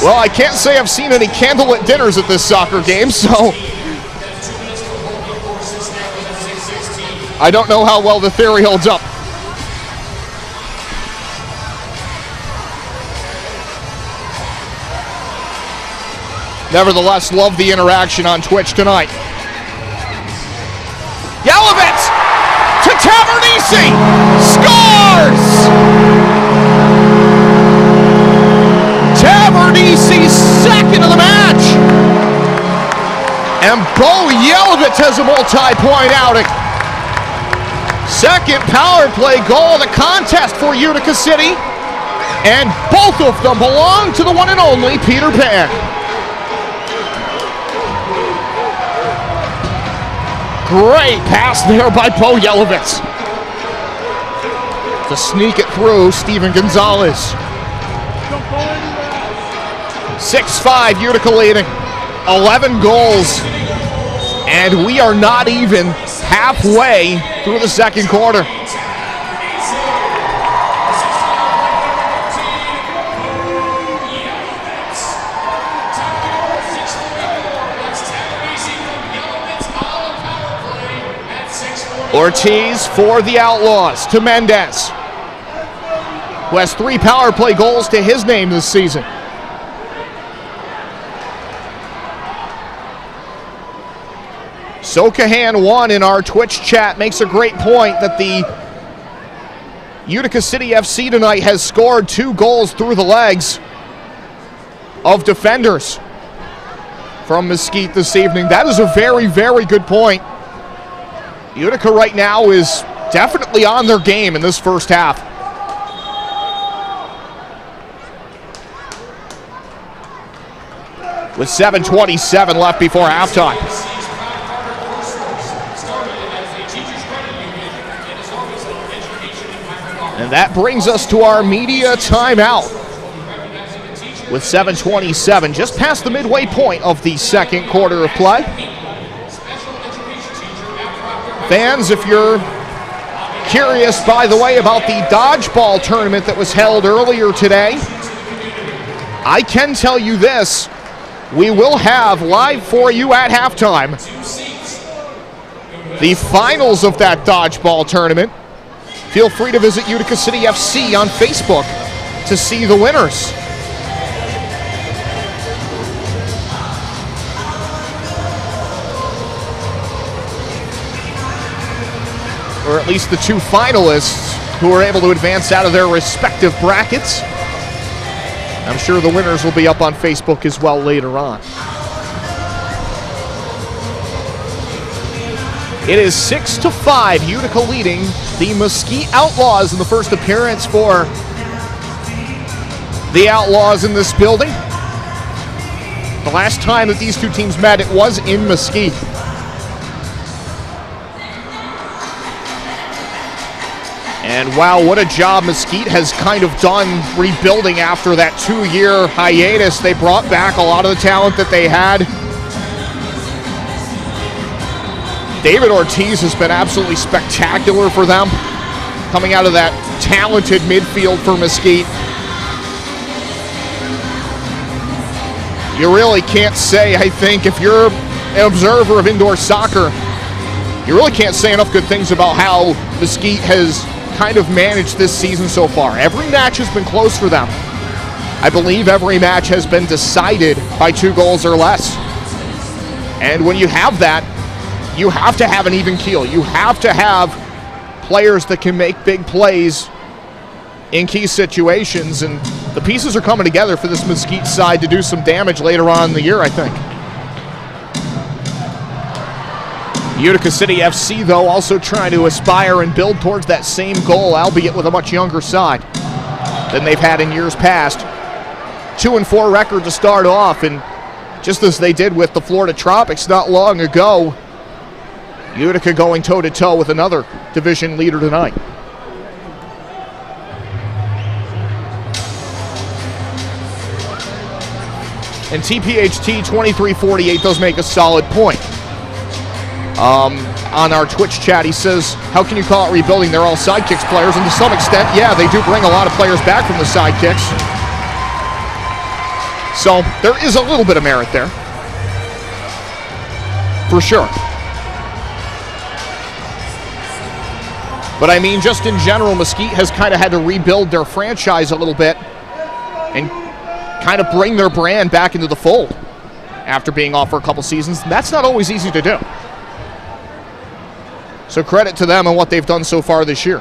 Well, I can't say I've seen any candlelit dinners at this soccer game, so I don't know how well the theory holds up. Nevertheless, love the interaction on Twitch tonight. Yelovit to Tavernisi, scores! Tavernisi's second of the match. And Bo Yelovit has a multi-point outing. Second power play goal of the contest for Utica City. And both of them belong to the one and only Peter Pan. Great pass there by Bo Yelovit. To sneak it through, Steven Gonzalez. 6-5, Utica leading. 11 goals. And we are not even halfway through the second quarter. Ortiz for the Outlaws to Mendez, who has 3 power play goals to his name this season. Sokahan one in our Twitch chat makes a great point that the Utica City FC tonight has scored 2 goals through the legs of defenders from Mesquite this evening. That is a very, very good point. Utica right now is definitely on their game in this first half. With 7:27 left before halftime. And that brings us to our media timeout. With 7:27, just past the midway point of the second quarter of play. Fans, if you're curious, by the way, about the dodgeball tournament that was held earlier today, I can tell you this: we will have live for you at halftime the finals of that dodgeball tournament. Feel free to visit Utica City FC on Facebook to see the winners. Or at least the 2 finalists who were able to advance out of their respective brackets. I'm sure the winners will be up on Facebook as well later on. It is 6-5, Utica leading the Mesquite Outlaws in the first appearance for the Outlaws in this building. The last time that these 2 teams met, it was in Mesquite. And wow, what a job Mesquite has kind of done rebuilding after that 2-year hiatus. They brought back a lot of the talent that they had. David Ortiz has been absolutely spectacular for them, coming out of that talented midfield for Mesquite. You really can't say, I think, if you're an observer of indoor soccer, You really can't say enough good things about how Mesquite has kind of managed this season so far. Every match has been close for them. I believe every match has been decided by 2 goals or less. And when you have that, you have to have an even keel. You have to have players that can make big plays in key situations, and the pieces are coming together for this Mesquite side to do some damage later on in the year, I think. Utica City FC, though, also trying to aspire and build towards that same goal, albeit with a much younger side than they've had in years past. 2-4 record to start off, and just as they did with the Florida Tropics not long ago, Utica going toe-to-toe with another division leader tonight. And TPHT 2348 does make a solid point. On our Twitch chat, he says, how can you call it rebuilding? They're all sidekicks players, and to some extent, yeah, they do bring a lot of players back from the sidekicks. So there is a little bit of merit there, for sure. But I mean, just in general, Mesquite has kind of had to rebuild their franchise a little bit and kind of bring their brand back into the fold after being off for a couple seasons. That's not always easy to do. So credit to them and what they've done so far this year.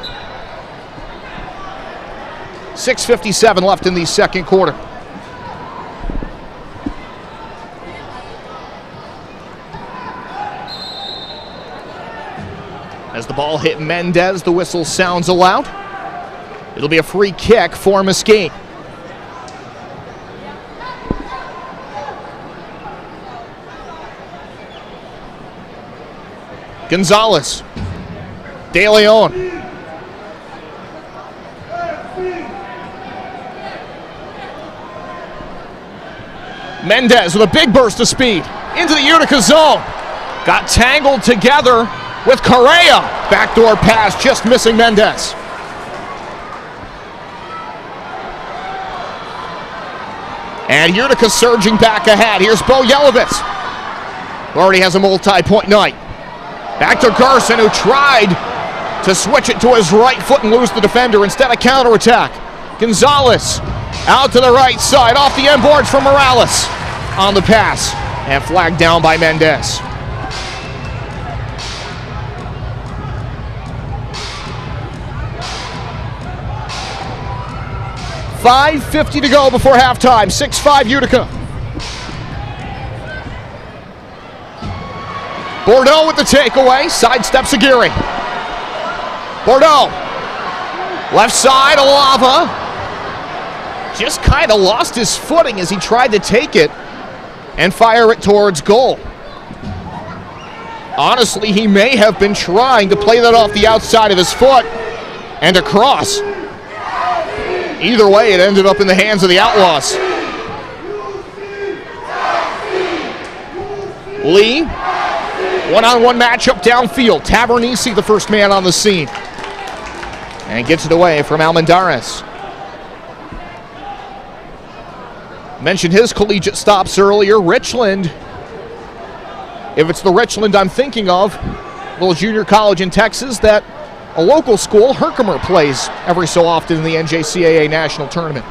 6:57 left in the second quarter. As the ball hit Mendez, the whistle sounds aloud. It'll be a free kick for Mesquite. Gonzalez. De Leon. Mendez with a big burst of speed into the Utica zone. Got tangled together with Correa. Backdoor pass, just missing Mendez. And Utica surging back ahead. Here's Bo Yelovitz, who already has a multi-point night. Back to Garson, who tried to switch it to his right foot and lose the defender. Instead, a counterattack. Gonzalez out to the right side, off the end boards from Morales on the pass, and flagged down by Mendez. $5:50 to go before halftime. 6-5 Utica. Bordeaux with the takeaway. Sidesteps Aguirre. Bordeaux. Left side, Alava. Just kind of lost his footing as he tried to take it and fire it towards goal. Honestly, he may have been trying to play that off the outside of his foot and across. Either way, it ended up in the hands of the Outlaws. Lee, one-on-one matchup downfield. Tavernisi, the first man on the scene. And gets it away from Almendarez. Mentioned his collegiate stops earlier. Richland. If it's the Richland I'm thinking of, a little junior college in Texas that a local school, Herkimer, plays every so often in the NJCAA National Tournament.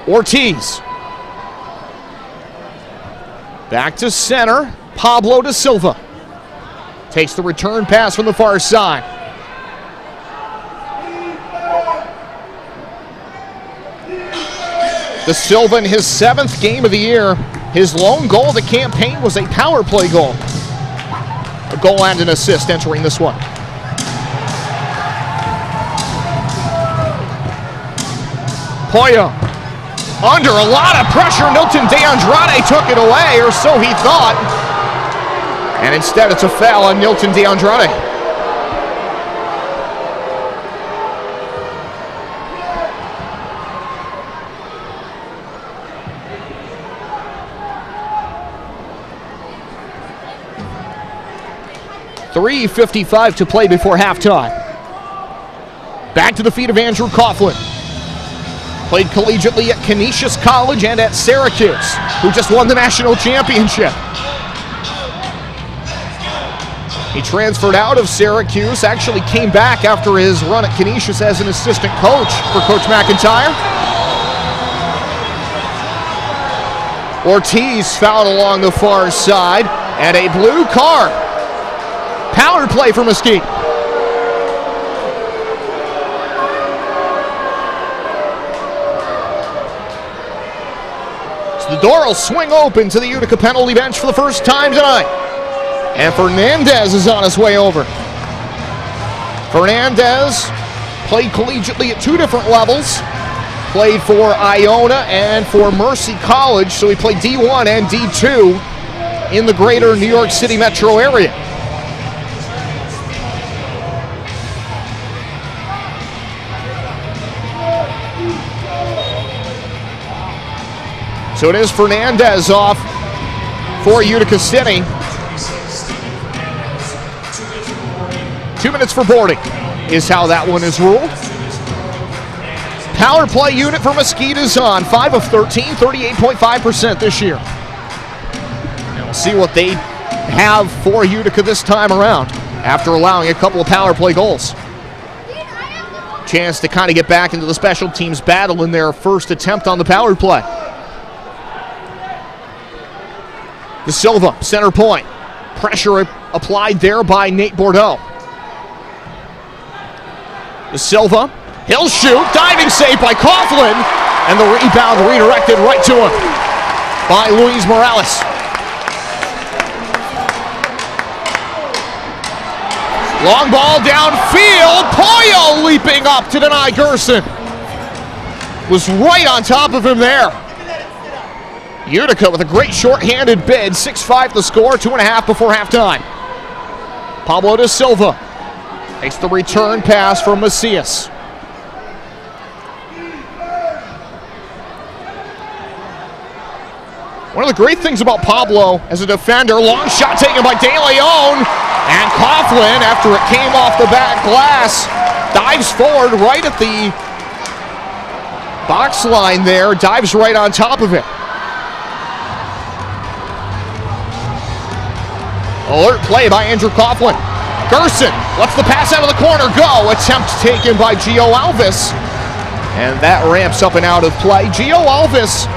Ortiz. Back to center. Pablo da Silva. Takes the return pass from the far side. Da Silva in his 7th game of the year. His lone goal of the campaign was a power play goal. A goal and an assist entering this one. Poya. Under a lot of pressure, Milton De Andrade took it away, or so he thought. And instead it's a foul on Milton De Andrade. .3:55 to play before halftime. Back to the feet of Andrew Coughlin. Played collegiately at Canisius College and at Syracuse, who just won the national championship. He transferred out of Syracuse, actually came back after his run at Canisius as an assistant coach for Coach McIntyre. Ortiz fouled along the far side, and a blue card. Power play for Mesquite. So the door will swing open to the Utica penalty bench for the first time tonight. And Fernandez is on his way over. Fernandez played collegiately at 2 different levels. Played for Iona and for Mercy College, so he played D1 and D2 in the greater New York City metro area. So it is Fernandez off for Utica City. 2 minutes for boarding is how that one is ruled. Power play unit for Mesquite is on. 5 of 13, 38.5% this year. And we'll see what they have for Utica this time around after allowing a couple of power play goals. Chance to kind of get back into the special teams battle in their first attempt on the power play. De Silva, center point. Pressure applied there by Nate Bordeaux. De Silva, he'll shoot, diving save by Coughlin, and the rebound redirected right to him by Luis Morales. Long ball downfield, Pollo leaping up to deny Gerson. Was right on top of him there. Utica with a great short-handed bid, 6-5 the score, 2.5 before halftime. Pablo De Silva takes the return pass from Macias. One of the great things about Pablo as a defender, long shot taken by De Leon, and Coughlin, after it came off the back glass, dives forward right at the box line there, dives right on top of it. Alert play by Andrew Coughlin. Gerson lets the pass out of the corner go. Attempt taken by Gio Alvis. And that ramps up and out of play. Gio Alvis,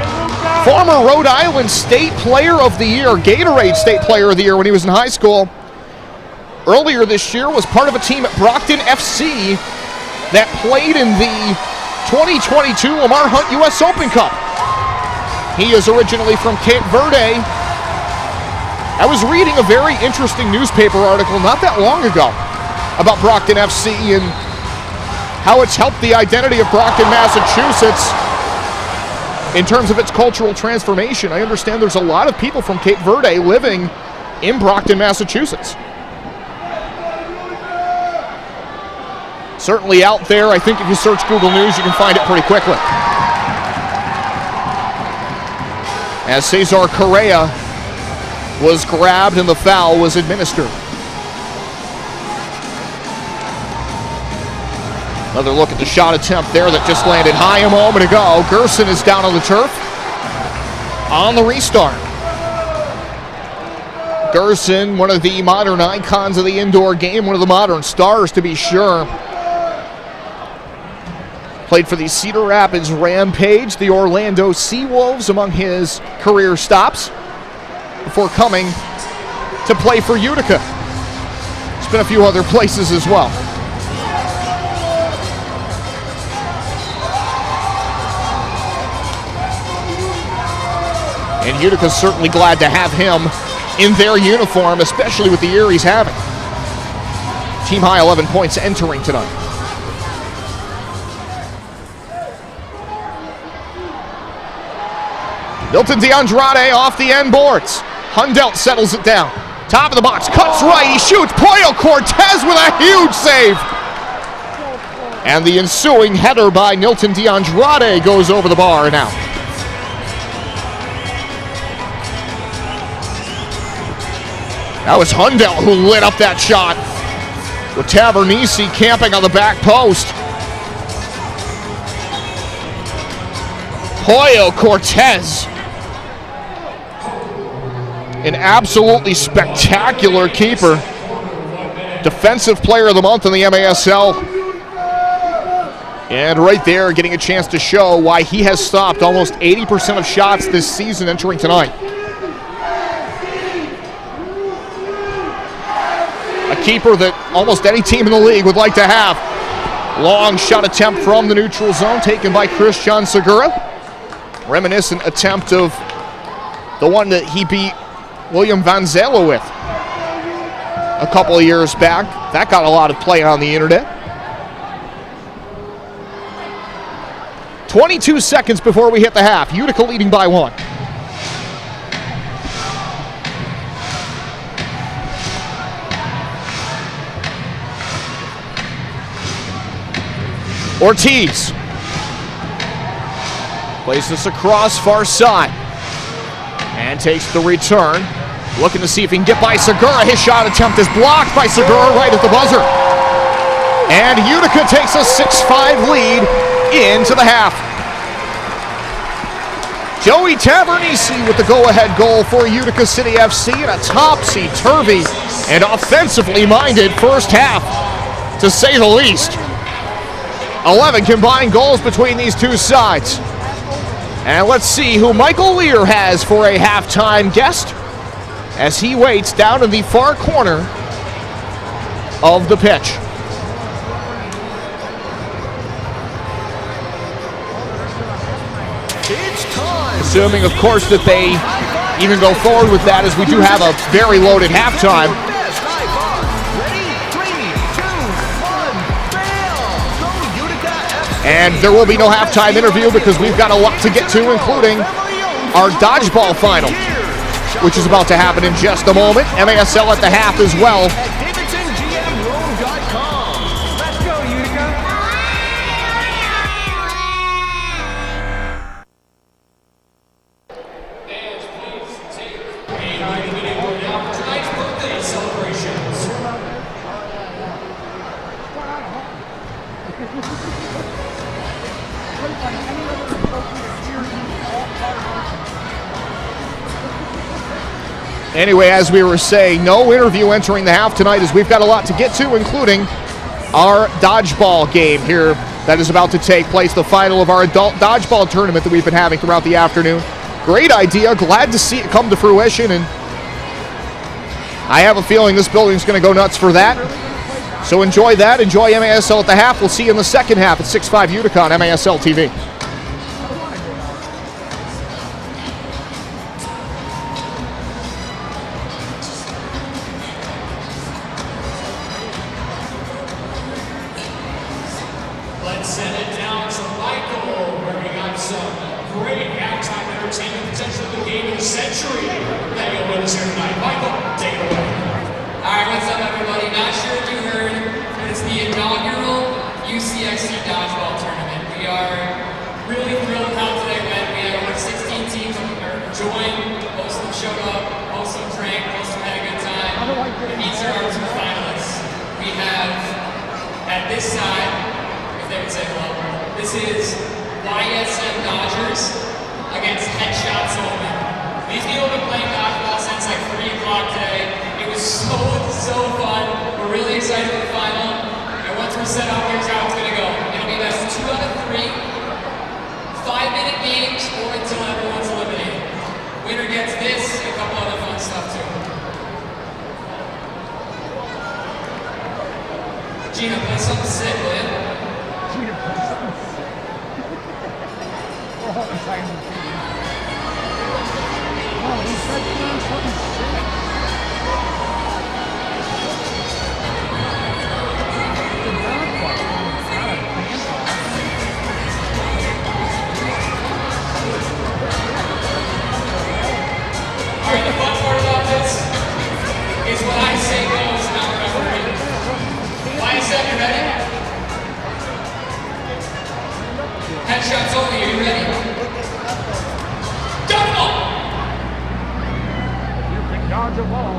former Rhode Island State Player of the Year, Gatorade State Player of the Year when he was in high school. Earlier this year was part of a team at Brockton FC that played in the 2022 Lamar Hunt U.S. Open Cup. He is originally from Cape Verde. I was reading a very interesting newspaper article not that long ago about Brockton FC and how it's helped the identity of Brockton, Massachusetts in terms of its cultural transformation. I understand there's a lot of people from Cape Verde living in Brockton, Massachusetts. Certainly out there, I think if you search Google News, you can find it pretty quickly. As Cesar Correa was grabbed and the foul was administered. Another look at the shot attempt there that just landed high a moment ago. Gerson is down on the turf on the restart. Gerson, one of the modern icons of the indoor game, one of the modern stars to be sure. Played for the Cedar Rapids Rampage, the Orlando Seawolves among his career stops before coming to play for Utica. It's been a few other places as well. And Utica's certainly glad to have him in their uniform, especially with the year he's having. Team high 11 points entering tonight. Milton DeAndrade off the end boards. Hundelt settles it down. Top of the box, cuts right, he shoots. Pollo Cortez with a huge save. And the ensuing header by Milton DeAndrade goes over the bar and out. That was Hundelt who lit up that shot, with Tavernisi camping on the back post. Hoyo Cortez. An absolutely spectacular keeper. Defensive Player of the Month in the MASL. And right there, getting a chance to show why he has stopped almost 80% of shots this season entering tonight. A keeper that almost any team in the league would like to have. Long shot attempt from the neutral zone taken by Christian Segura. Reminiscent attempt of the one that he beat William Van Zela with a couple of years back. That got a lot of play on the internet. 22 seconds before we hit the half. Utica leading by 1. Ortiz plays this across far side and takes the return. Looking to see if he can get by Segura. His shot attempt is blocked by Segura right at the buzzer. And Utica takes a 6-5 lead into the half. Joey Tavernisi with the go-ahead goal for Utica City FC in a topsy-turvy and offensively minded first half, to say the least. 11 combined goals between these two sides. And let's see who Michael Lear has for a halftime guest as he waits down in the far corner of the pitch. Assuming, of course, that they even go forward with that, as we do have a very loaded halftime. And there will be no halftime interview because we've got a lot to get to, including our dodgeball final, which is about to happen in just a moment. MASL at the half as well. Anyway, as we were saying, no interview entering the half tonight as we've got a lot to get to, including our dodgeball game here that is about to take place, the final of our adult dodgeball tournament that we've been having throughout the afternoon. Great idea. Glad to see it come to fruition, and I have a feeling this building's going to go nuts for that. So enjoy that. Enjoy MASL at the half. We'll see you in the second half at 6-5 Utica on MASL TV. Let's send it down to Michael, where we got some great halftime entertainment, potentially the game of the century that you'll witness here tonight. Michael, take it away. All right, what's up, everybody? Not sure if you heard, but it's the inaugural UCXC Dodgeball Tournament. We are really thrilled how today went. We had over 16 teams join. Most of them showed up, most of them drank, most of them had a good time. And these are our two finalists. We have, at this side, if they would say hello, this is YSM Dodgers against Headshots Only. These people have been playing dodgeball since like 3 o'clock today. It was so fun. We're really excited for the final. And once we're set up, here's how it's gonna go. It'll be best 2 out of 3, 5-minute games, or until everyone's eliminated. Winner gets this and a couple other fun stuff too. Gina, play something sick, will you? Alright, the fun part about this is what I say goes, not referee. YSM, you ready? Headshots only, are you ready? Double! You can dodge a ball.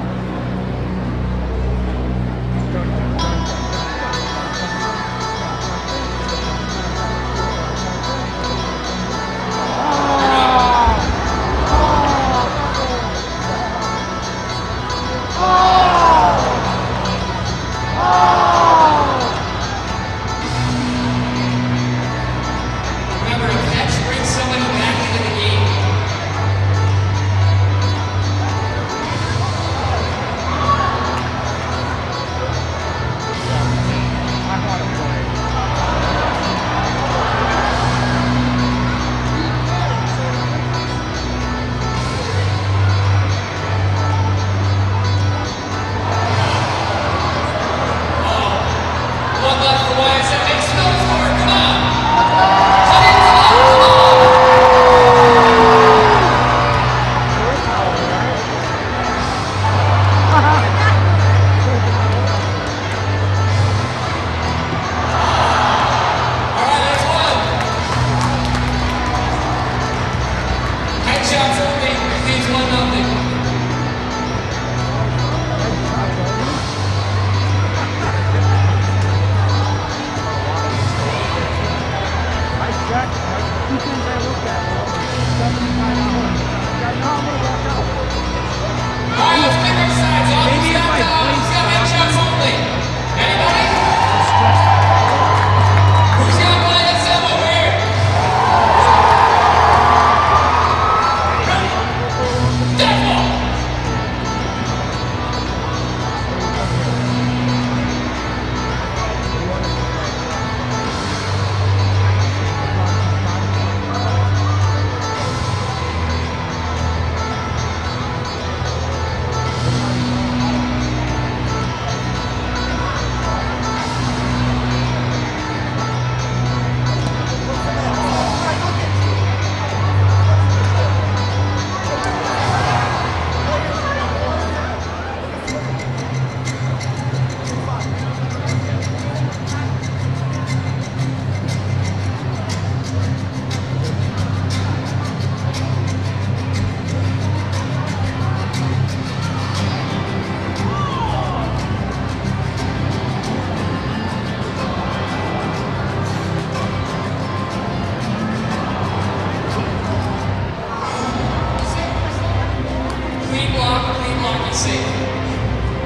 want to be safe.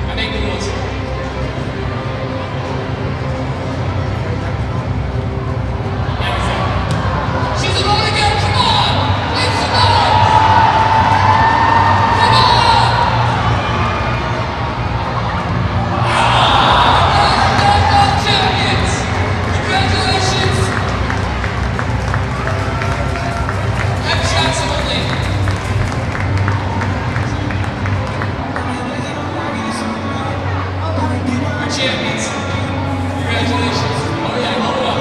I make the rules. She's alone again. Come on! It's alone! Come on! Outlaws champions! Congratulations! Have shots only. We're champions. Congratulations. Oh yeah, hold on.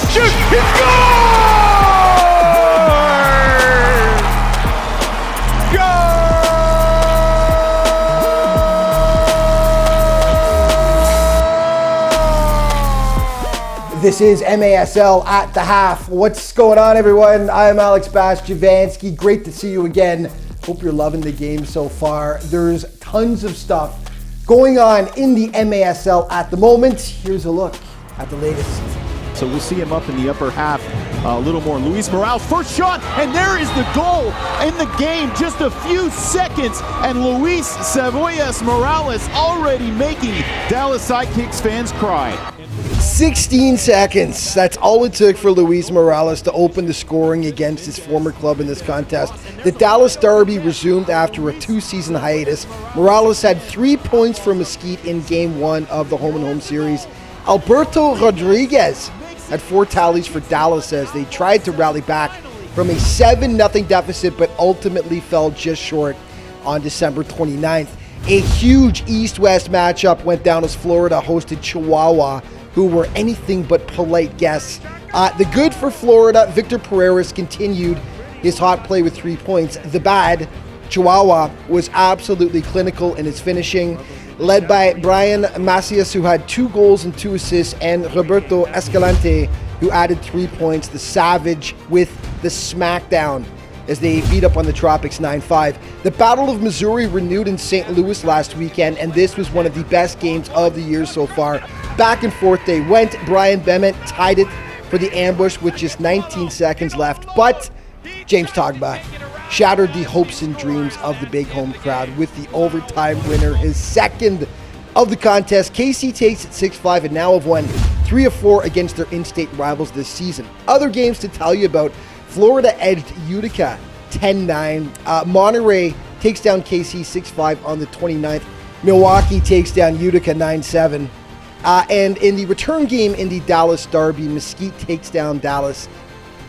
Shoot! He scores! Goal! This is MASL at the half. What's going on, everyone? I'm Alex Basz-Javansky. Great to see you again. Hope you're loving the game so far. There's tons of stuff going on in the MASL at the moment. Here's a look at the latest. So we'll see him up in the upper half a little more. Luis Morales, first shot, and there is the goal in the game. Just a few seconds, and Luis Cebollas Morales already making Dallas Sidekicks fans cry. 16 seconds. That's all it took for Luis Morales to open the scoring against his former club in this contest. The Dallas Derby resumed after a 2-season hiatus. Morales had 3 points for Mesquite in Game 1 of the home-and-home series. Alberto Rodriguez had 4 tallies for Dallas as they tried to rally back from a 7-0 deficit, but ultimately fell just short on December 29th. A huge East-West matchup went down as Florida hosted Chihuahua, who were anything but polite guests. The good for Florida, Victor Pereira continued his hot play with 3 points. The bad, Chihuahua was absolutely clinical in his finishing, led by Brian Macias, who had 2 goals and 2 assists, and Roberto Escalante, who added 3 points. The Savage with the smackdown as they beat up on the Tropics 9-5. The Battle of Missouri renewed in St. Louis last weekend, and this was one of the best games of the year so far. Back and forth they went. Brian Bement tied it for the ambush with just 19 seconds left, but James Togba shattered the hopes and dreams of the big home crowd with the overtime winner, his second of the contest. KC takes it 6-5 and now have won 3 of 4 against their in-state rivals this season. Other games to tell you about: Florida edged Utica 10-9. Monterey takes down KC 6-5 on the 29th. Milwaukee takes down Utica 9-7. And in the return game in the Dallas Derby, Mesquite takes down Dallas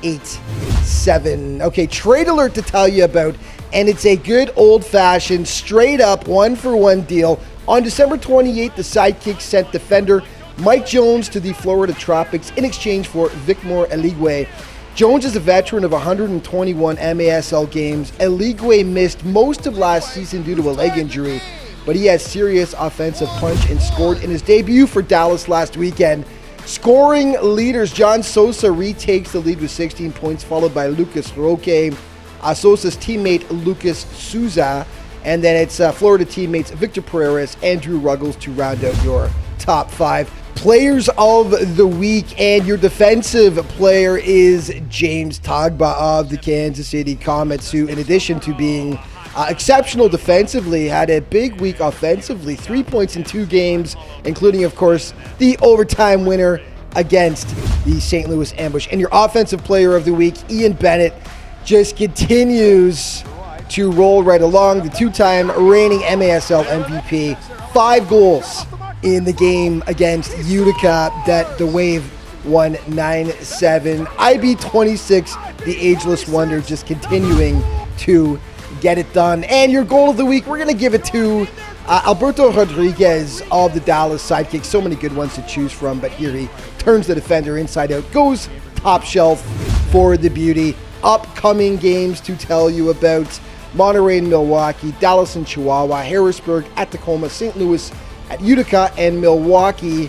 8-7. Okay, trade alert to tell you about, and it's a good old-fashioned, straight-up, one-for-one deal. On December 28th, the Sidekicks sent defender Mike Jones to the Florida Tropics in exchange for Vicmor Eligwe. Jones is a veteran of 121 MASL games. Eligwe missed most of last season due to a leg injury, but he has serious offensive punch and scored in his debut for Dallas last weekend. Scoring leaders: John Sosa retakes the lead with 16 points, followed by Lucas Roque, Sosa's teammate Lucas Souza, and then it's Florida teammates Victor Pereira, Andrew Ruggles to round out your top 5. Players of the week, and your defensive player is James Togba of the Kansas City Comets, who, in addition to being exceptional defensively, had a big week offensively. 3 points in 2 games, including, of course, the overtime winner against the St. Louis Ambush. And your offensive player of the week, Ian Bennett, just continues to roll right along. The 2-time reigning MASL MVP, 5 goals in the game against Utica that the Wave won 9-7. IB26, the ageless wonder, just continuing to get it done. And your goal of the week, we're going to give it to Alberto Rodriguez of the Dallas Sidekicks, so many good ones to choose from, but here he turns the defender inside out, goes top shelf for the beauty. Upcoming games to tell you about: Monterey and Milwaukee, Dallas and Chihuahua, Harrisburg at Tacoma, St. Louis at Utica, and Milwaukee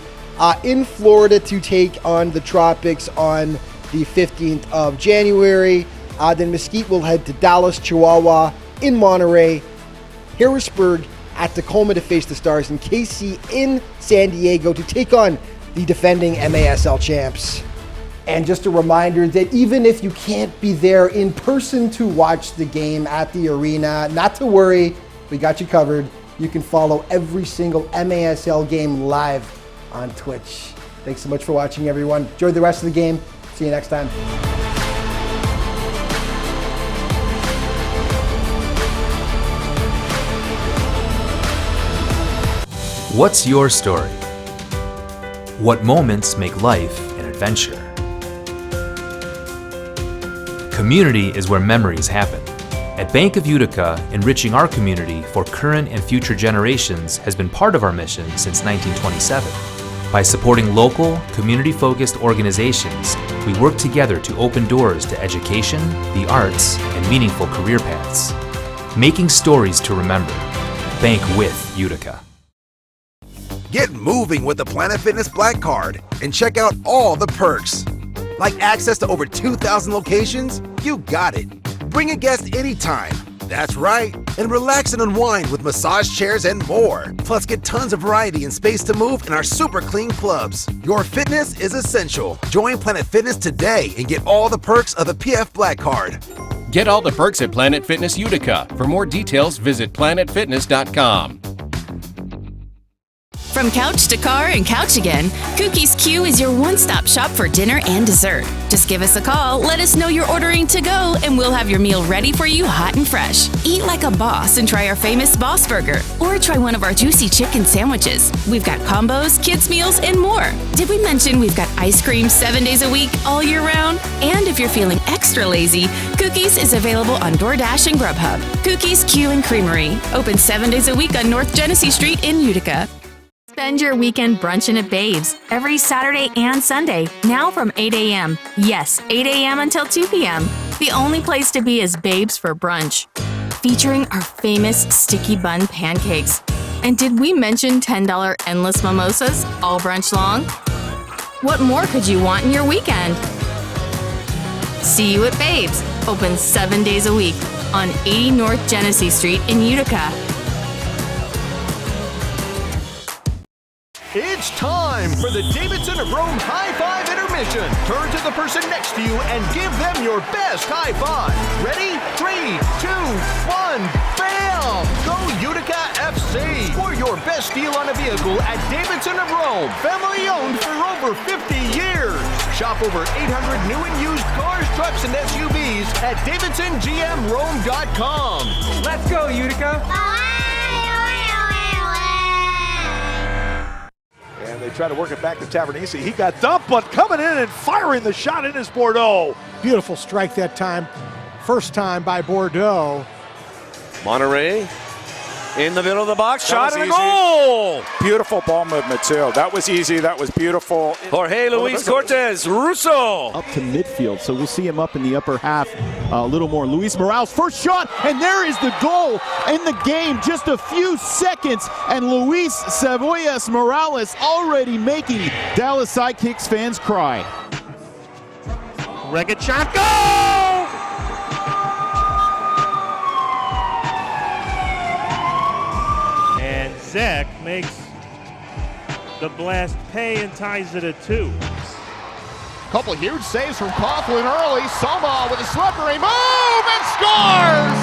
in Florida to take on the Tropics on the 15th of January. Then Mesquite will head to Dallas, Chihuahua in Monterey, Harrisburg at Tacoma to face the Stars, and KC in San Diego to take on the defending MASL champs. And just a reminder that even if you can't be there in person to watch the game at the arena, not to worry, we got you covered. You can follow every single MASL game live on Twitch. Thanks so much for watching, everyone. Enjoy the rest of the game. See you next time. What's your story? What moments make life an adventure? Community is where memories happen. At Bank of Utica, enriching our community for current and future generations has been part of our mission since 1927. By supporting local, community-focused organizations, we work together to open doors to education, the arts, and meaningful career paths. Making stories to remember. Bank with Utica. Get moving with the Planet Fitness Black Card and check out all the perks. Like access to over 2,000 locations? You got it. Bring a guest anytime. That's right. And relax and unwind with massage chairs and more. Plus get tons of variety and space to move in our super clean clubs. Your fitness is essential. Join Planet Fitness today and get all the perks of the PF Black Card. Get all the perks at Planet Fitness Utica. For more details, visit planetfitness.com. From couch to car and couch again, Cookies Q is your one-stop shop for dinner and dessert. Just give us a call, let us know you're ordering to go, and we'll have your meal ready for you hot and fresh. Eat like a boss and try our famous Boss Burger, or try one of our juicy chicken sandwiches. We've got combos, kids meals, and more. Did we mention we've got ice cream 7 days a week, all year round? And if you're feeling extra lazy, Cookies is available on DoorDash and Grubhub. Cookies Q and Creamery, open 7 days a week on North Genesee Street in Utica. Spend your weekend brunching at Babe's every Saturday and Sunday, now from 8 a.m. Yes, 8 a.m. until 2 p.m. The only place to be is Babe's for brunch, featuring our famous sticky bun pancakes. And did we mention $10 endless mimosas all brunch long? What more could you want in your weekend? See you at Babe's, open 7 days a week on 80 North Genesee Street in Utica. It's time for the Davidson of Rome High Five Intermission. Turn to the person next to you and give them your best high five. Ready? 3, 2, 1, bam! Go Utica FC! Score your best deal on a vehicle at Davidson of Rome. Family owned for over 50 years. Shop over 800 new and used cars, trucks, and SUVs at DavidsonGMRome.com. Let's go, Utica! And they try to work it back to Tavernese. He got dumped, but coming in and firing the shot in his Bordeaux. Beautiful strike that time. First time by Bordeaux. Monterey in the middle of the box, shot and a goal! Beautiful ball movement too. That was easy, that was beautiful. Jorge Luis Cortez, Russo. Up to midfield, so we'll see him up in the upper half a little more. Luis Morales, first shot, and there is the goal in the game. Just a few seconds, and Luis Cebollas Morales already making Dallas Sidekicks fans cry. Regged shot, goal! And Zach makes the blast pay and ties it at 2. Couple huge saves from Coughlin early. Soma with a slippery move and scores!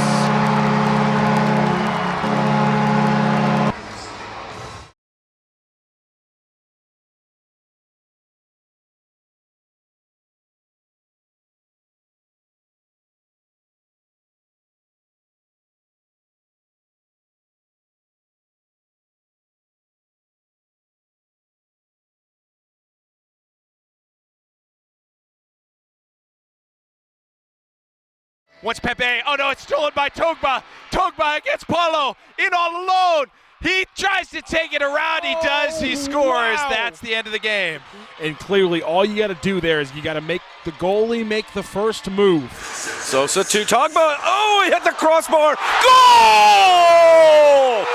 Once Pepe, oh no, it's stolen by Togba. Togba against Paulo, in all alone. He tries to take it around. He does. He scores. Wow. That's the end of the game. And clearly, all you got to do there is you got to make the goalie make the first move. Sosa to Togba. Oh, he hit the crossbar. Goal!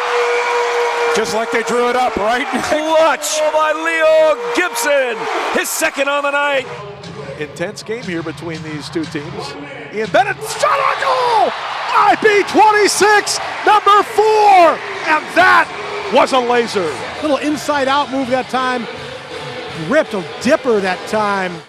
Just like they drew it up, right? Clutch by Leo Gibson. His second on the night. Intense game here between these two teams. Ian Bennett shot on goal! IB26, number 4! And that was a laser. Little inside-out move that time. Ripped a dipper that time.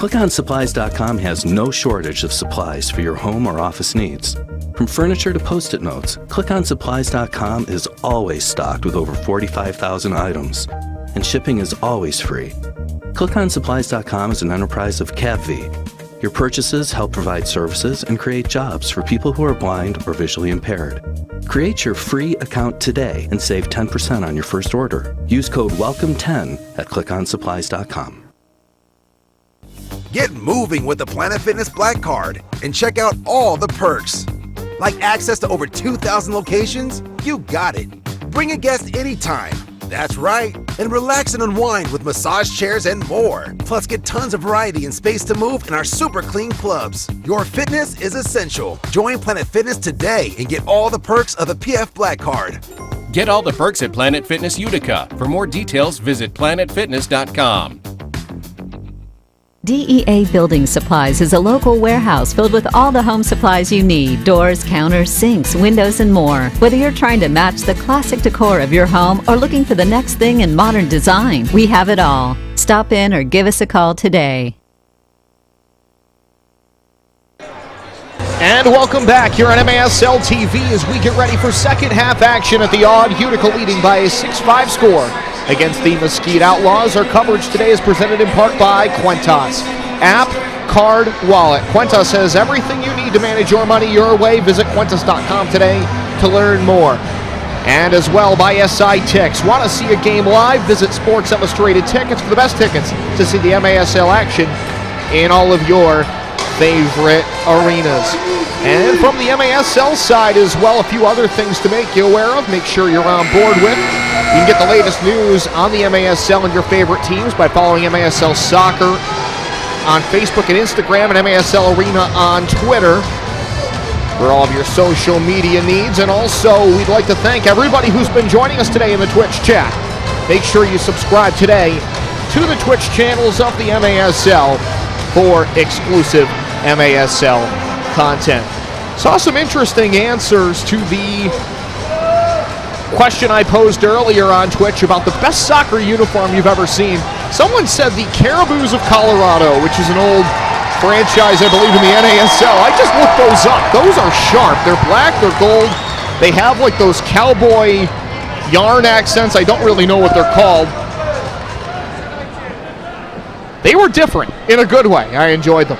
ClickOnSupplies.com has no shortage of supplies for your home or office needs. From furniture to Post-it notes, ClickOnSupplies.com is always stocked with over 45,000 items, and shipping is always free. ClickOnSupplies.com is an enterprise of CAVV. Your purchases help provide services and create jobs for people who are blind or visually impaired. Create your free account today and save 10% on your first order. Use code WELCOME10 at ClickOnSupplies.com. Get moving with the Planet Fitness Black Card and check out all the perks. Like access to over 2,000 locations? You got it. Bring a guest anytime. That's right. And relax and unwind with massage chairs and more. Plus get tons of variety and space to move in our super clean clubs. Your fitness is essential. Join Planet Fitness today and get all the perks of the PF Black Card. Get all the perks at Planet Fitness Utica. For more details, visit planetfitness.com. DEA Building Supplies is a local warehouse filled with all the home supplies you need: doors, counters, sinks, windows, and more. Whether you're trying to match the classic decor of your home or looking for the next thing in modern design, we have it all. Stop in or give us a call today. And welcome back here on MASL TV as we get ready for second half action at the Odd. Utica leading by a 6-5 score against the Mesquite Outlaws. Our coverage today is presented in part by Quentas. App, card, wallet. Quentas has everything you need to manage your money your way. Visit Quentas.com today to learn more. And as well by SI Ticks. Want to see a game live? Visit Sports Illustrated Tickets for the best tickets to see the MASL action in all of your favorite arenas. And from the MASL side as well, a few other things to make you aware of. Make sure you're on board with. You can get the latest news on the MASL and your favorite teams by following MASL Soccer on Facebook and Instagram, and MASL Arena on Twitter for all of your social media needs. And also, we'd like to thank everybody who's been joining us today in the Twitch chat. Make sure you subscribe today to the Twitch channels of the MASL for exclusive MASL content. Saw some interesting answers to the question I posed earlier on Twitch about the best soccer uniform you've ever seen. Someone said the Caribous of Colorado, which is an old franchise, I believe, in the NASL. I just looked those up. Those are sharp. They're black, they're gold. They have like those cowboy yarn accents. I don't really know what they're called. They were different in a good way. I enjoyed them.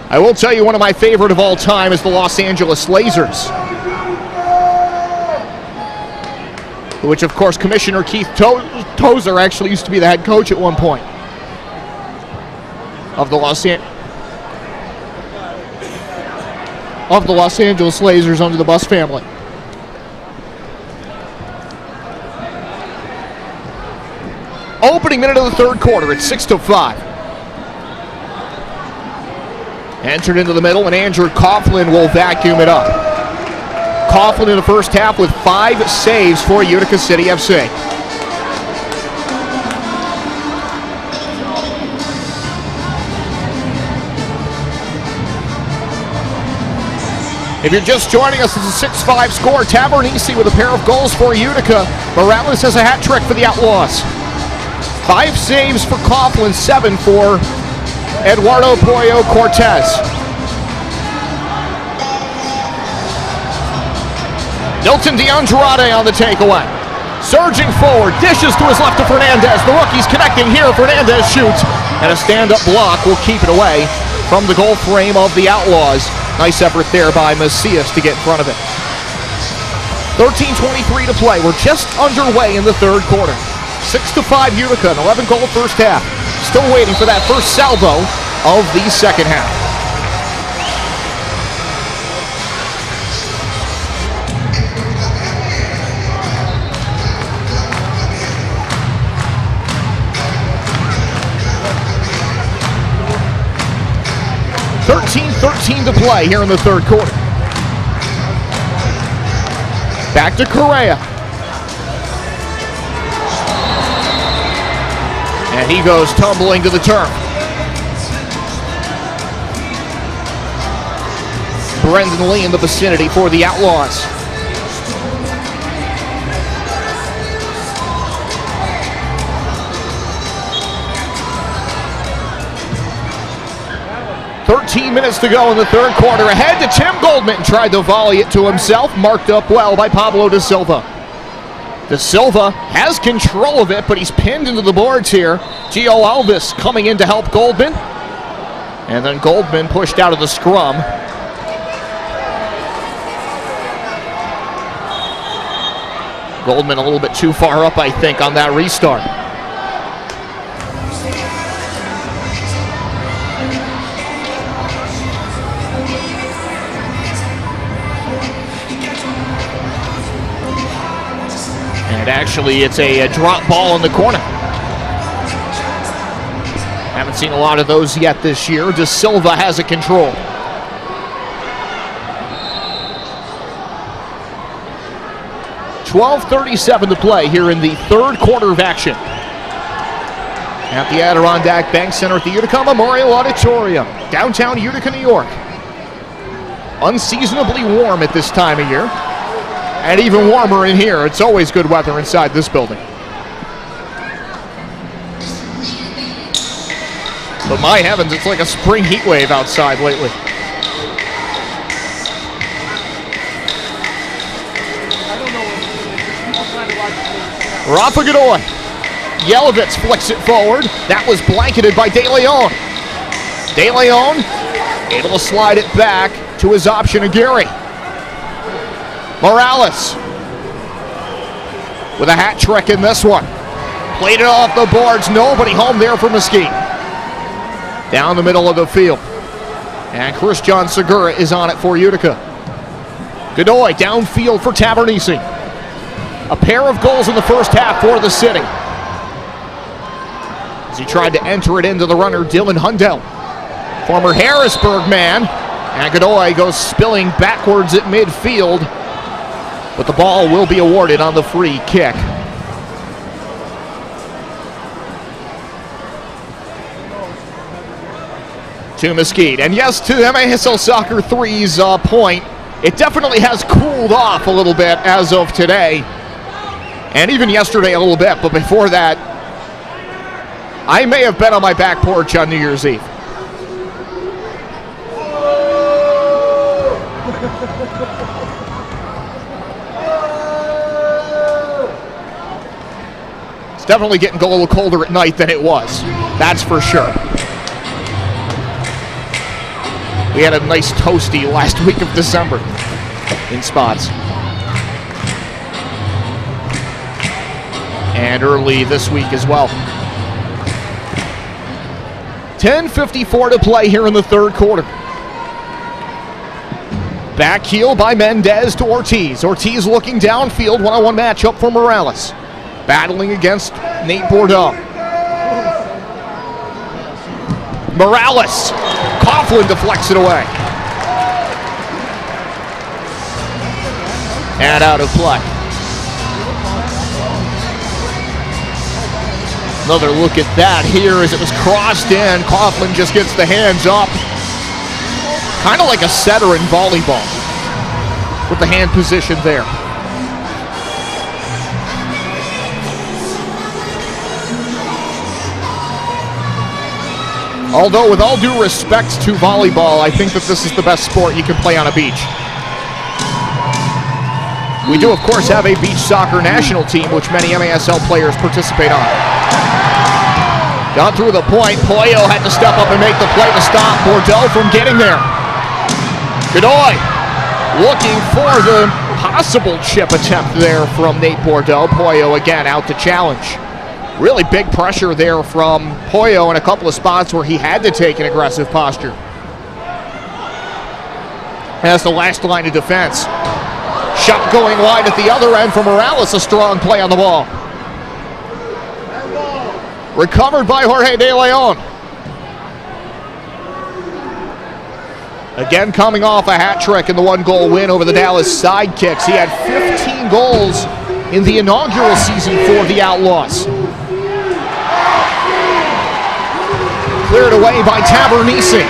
I will tell you one of my favorite of all time is the Los Angeles Lasers, which of course Commissioner Keith Tozer actually used to be the head coach at one point of the Los Angeles Lasers under the Bus family. Opening minute of the third quarter, it's 6-5. Entered into the middle, and Andrew Coughlin will vacuum it up. Coughlin in the first half with 5 saves for Utica City FC. If you're just joining us, it's a 6-5 score. Tavernisi with a pair of goals for Utica. Morales has a hat trick for the Outlaws. 5 saves for Coughlin, 7 for Eduardo Pollo Cortez. Milton DeAndrade on the takeaway. Surging forward, dishes to his left to Fernandez. The rookie's connecting here. Fernandez shoots, and a stand-up block will keep it away from the goal frame of the Outlaws. Nice effort there by Macias to get in front of it. 13:23 to play. We're just underway in the third quarter. 6-5 Utica, an 11-goal first half. Still waiting for that first salvo of the second half. .13 to play here in the third quarter. Back to Correa. And he goes tumbling to the turf. Brendan Lee in the vicinity for the Outlaws. .13 minutes to go in the third quarter. Ahead to Tim Goldman. Tried to volley it to himself. Marked up well by Pablo Da Silva. Da Silva has control of it, but he's pinned into the boards here. Gio Alves coming in to help Goldman. And then Goldman pushed out of the scrum. Goldman a little bit too far up, I think, on that restart. And actually, it's a drop ball in the corner. Haven't seen a lot of those yet this year. Da Silva has it controlled. .12:37 to play here in the third quarter of action at the Adirondack Bank Center at the Utica Memorial Auditorium, downtown Utica, New York. Unseasonably warm at this time of year. And even warmer in here. It's always good weather inside this building. But my heavens, it's like a spring heat wave outside lately. Rafa Godoy. Yelovitz flicks it forward. That was blanketed by De Leon. De Leon able to slide it back to his option, Aguirre. Morales with a hat trick in this one. Played it off the boards. Nobody home there for Mesquite. Down the middle of the field. And Christian Segura is on it for Utica. Godoy downfield for Tavernisi. A pair of goals in the first half for the City, as he tried to enter it into the runner, Dylan Hundell, former Harrisburg man. And Godoy goes spilling backwards at midfield, but the ball will be awarded on the free kick. To Mesquite. And yes, to MASL Soccer 3's point, it definitely has cooled off a little bit as of today. And even yesterday a little bit, but before that, I may have been on my back porch on New Year's Eve. It's definitely getting a little colder at night than it was. That's for sure. We had a nice toasty last week of December in spots. And early this week as well. 10:54 to play here in the third quarter. Back heel by Mendez to Ortiz. Ortiz looking downfield, one-on-one matchup for Morales. Battling against Nate Bordeaux. Morales. Coughlin deflects it away. And out of play. Another look at that here as it was crossed in. Coughlin just gets the hands up. Kind of like a setter in volleyball with the hand position there. Although, with all due respect to volleyball, I think that this is the best sport you can play on a beach. We do, of course, have a beach soccer national team, which many MASL players participate on. Got through the point. Pollo had to step up and make the play to stop Bordeaux from getting there. Godoy looking for the possible chip attempt there from Nate Bordeaux. Pollo again out to challenge. Really big pressure there from Pollo in a couple of spots where he had to take an aggressive posture. As the last line of defense. Shot going wide at the other end for Morales. A strong play on the ball. Recovered by Jorge De Leon. Again coming off a hat trick in the one-goal win over the Dallas Sidekicks. He had 15 goals in the inaugural season for the Outlaws. Cleared away by Tavernisi.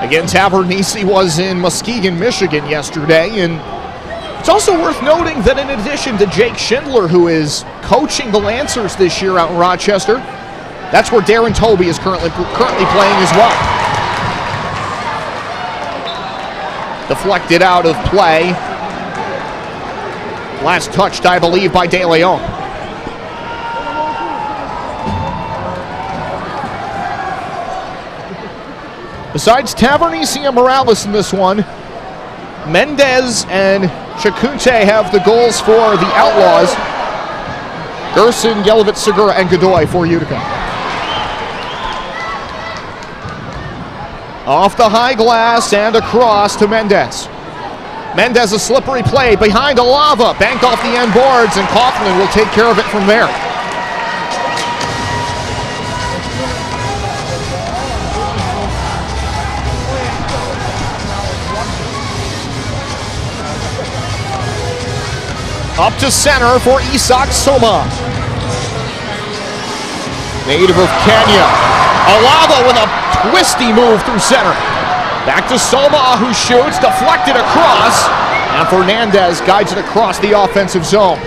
Again, Tavernisi was in Muskegon, Michigan yesterday, and it's also worth noting that in addition to Jake Schindler, who is coaching the Lancers this year out in Rochester, that's where Darren Toby is currently playing as well. Deflected out of play. Last touched, I believe, by De Leon. Besides Tavernisi and Morales in this one, Mendez and Chakute have the goals for the Outlaws. Gerson, Yelovitz, Segura, and Godoy for Utica. Off the high glass and across to Mendez. Mendez, a slippery play behind Alava. Banked off the end boards, and Coughlin will take care of it from there. Up to center for Isak Soma. Native of Kenya. Alava with a twisty move through center. Back to Soma, who shoots, deflected across, and Fernandez guides it across the offensive zone.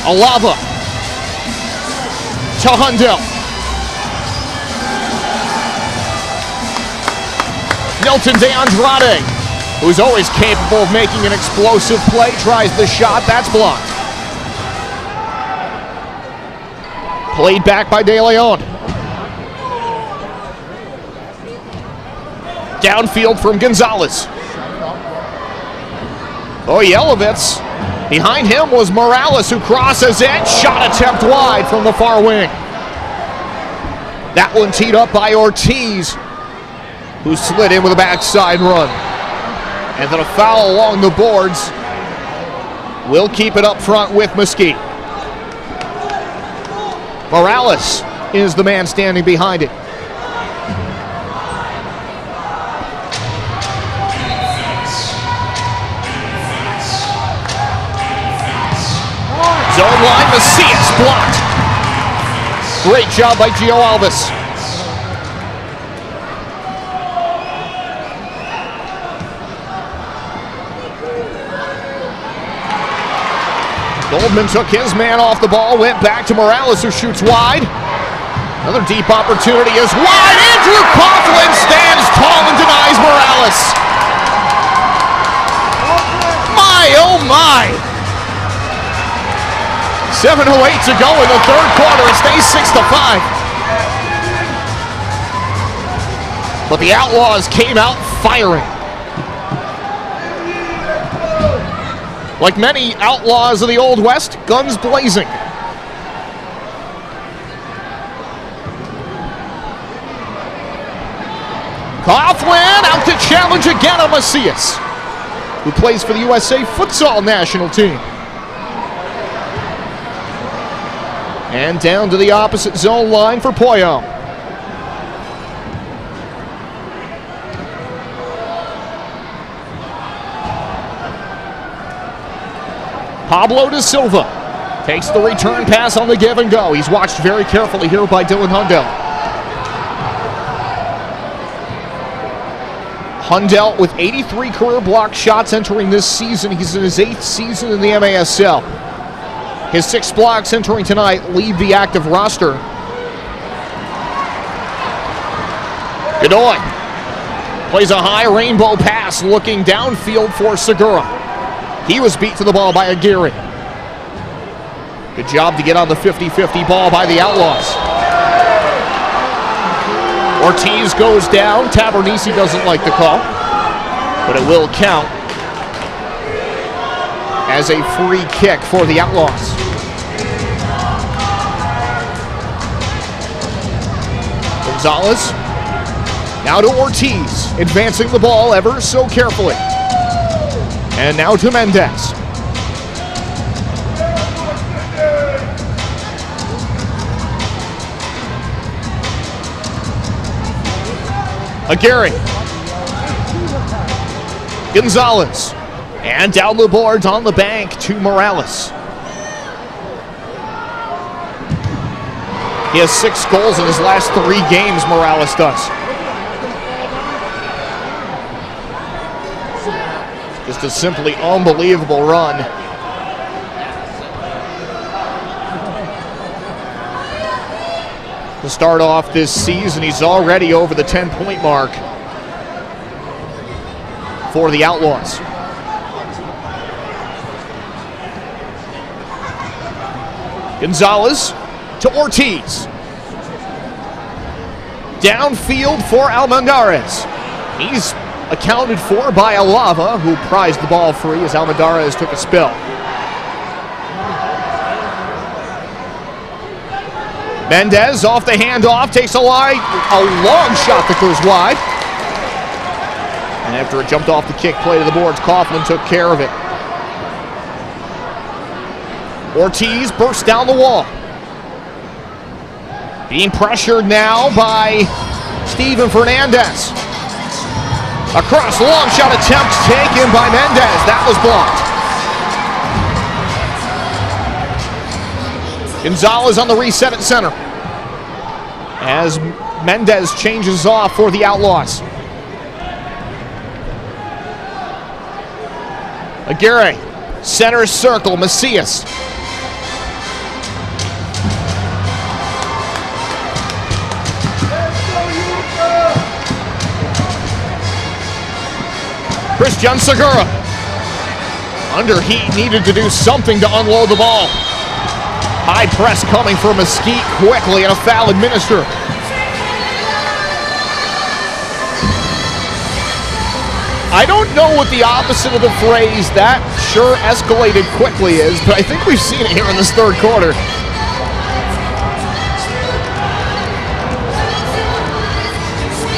Alava to Hundell. Milton De Andrade, who's always capable of making an explosive play, tries the shot. That's blocked. Played back by De Leon. Downfield from Gonzalez. Yelovitz. Behind him was Morales, who crosses it. Shot attempt wide from the far wing. That one teed up by Ortiz, who slid in with a backside run. And then a foul along the boards. Will keep it up front with Mesquite. Morales is the man standing behind it. Zone line, Macias blocked. Great job by Gio Alves. Goldman took his man off the ball, went back to Morales, who shoots wide. Another deep opportunity is wide. Andrew Coughlin stands tall and denies Morales. My, oh my. 7:08 to go in the third quarter. It stays 6-5. But the Outlaws came out firing. Like many Outlaws of the Old West, guns blazing. Coughlin out to challenge again on Macias, who plays for the USA Futsal national team. And down to the opposite zone line for Pollo. Pablo da Silva takes the return pass on the give and go. He's watched very carefully here by Dylan Hundell. Hundell with 83 career block shots entering this season. He's in his 8th season in the MASL. His 6 blocks entering tonight leave the active roster. Godoy plays a high rainbow pass looking downfield for Segura. He was beat to the ball by Aguirre. Good job to get on the 50-50 ball by the Outlaws. Ortiz goes down. Tavernisi doesn't like the call, but it will count as a free kick for the Outlaws. Gonzalez now to Ortiz, advancing the ball ever so carefully. And now to Mendez. Aguirre. Gonzalez. And down the boards on the bank to Morales. He has 6 goals in his last 3 games, Morales does. Just a simply unbelievable run. To start off this season, he's already over the 10-point mark for the Outlaws. Gonzalez to Ortiz. Downfield for Almendarez. He's accounted for by Alava, who prized the ball free as Almendarez took a spill. Mendez off the handoff, takes a long shot that goes wide. And after it jumped off the kick play to the boards, Coughlin took care of it. Ortiz bursts down the wall. Being pressured now by Steven Fernandez. Across, long shot attempt taken by Mendez. That was blocked. Gonzalez on the reset at center as Mendez changes off for the Outlaws. Aguirre, center circle, Macias. Christian Segura. Under heat, needed to do something to unload the ball. High press coming from Mesquite quickly, and a foul administered. I don't know what the opposite of the phrase "that sure escalated quickly" is, but I think we've seen it here in this third quarter.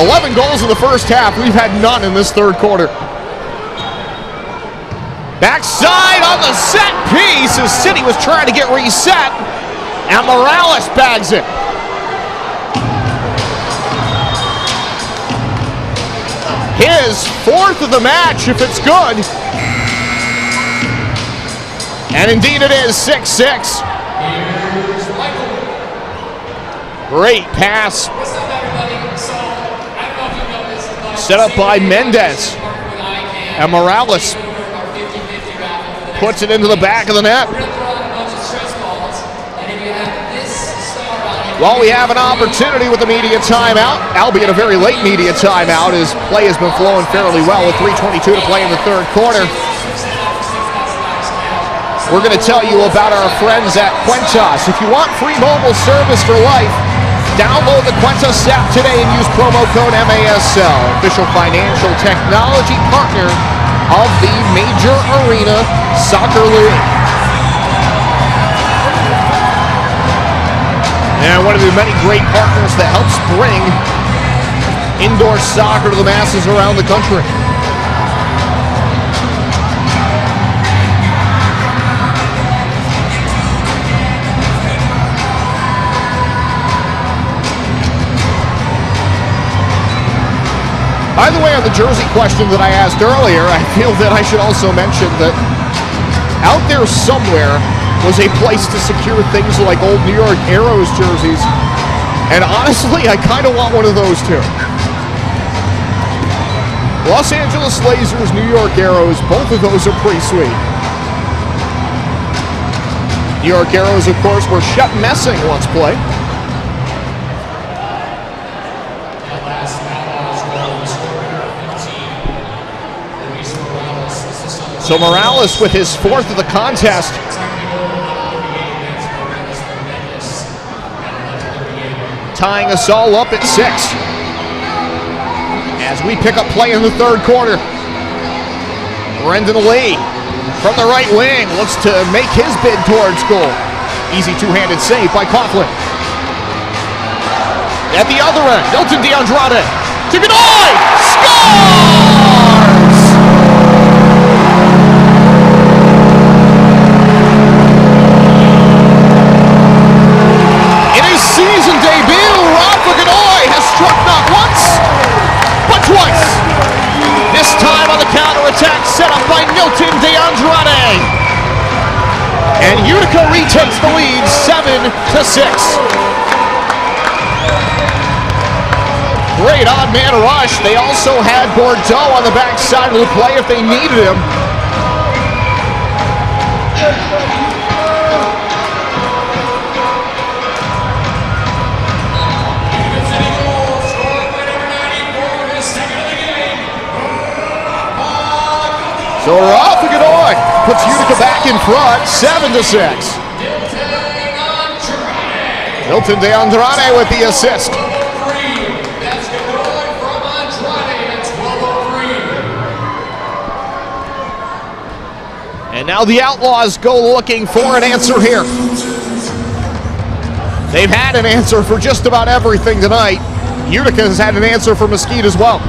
$11 goals in the first half. We've had none in this third quarter. Backside on the set piece as City was trying to get reset, and Morales bags it. His fourth of the match if it's good. And indeed it is, 6-6. Great pass. Set up by Mendez. And Morales puts it into the back of the net. Well, we have an opportunity with the media timeout, albeit a very late media timeout, as play has been flowing fairly well with 3:22 to play in the third quarter. We're going to tell you about our friends at Quentas. If you want free mobile service for life, download the Quentas app today and use promo code MASL, official financial technology partner of the Major Arena Soccer League. And one of the many great partners that helps bring indoor soccer to the masses around the country. By the way, on the jersey question that I asked earlier, I feel that I should also mention that out there somewhere was a place to secure things like old New York Arrows jerseys. And honestly, I kind of want one of those too. Los Angeles Lasers, New York Arrows, both of those are pretty sweet. New York Arrows, of course, where Shep Messing once played. So Morales with his fourth of the contest. Tying us all up at 6. As we pick up play in the third quarter. Brendan Lee from the right wing looks to make his bid towards goal. Easy two-handed save by Coughlin. At the other end, Milton DeAndrade to Godoy! Scores! In his season debut, Rafa Godoy has struck not once, but twice. This time on the counterattack set up by Milton DeAndrade. And Utica retakes the lead 7-6. Great odd man rush. They also had Bordeaux on the backside of the play if they needed him. So Rafa Godoy puts Utica back in front, 7-6. Milton DeAndrade with the assist. And now the Outlaws go looking for an answer here. They've had an answer for just about everything tonight. Utica has had an answer for Mesquite as well.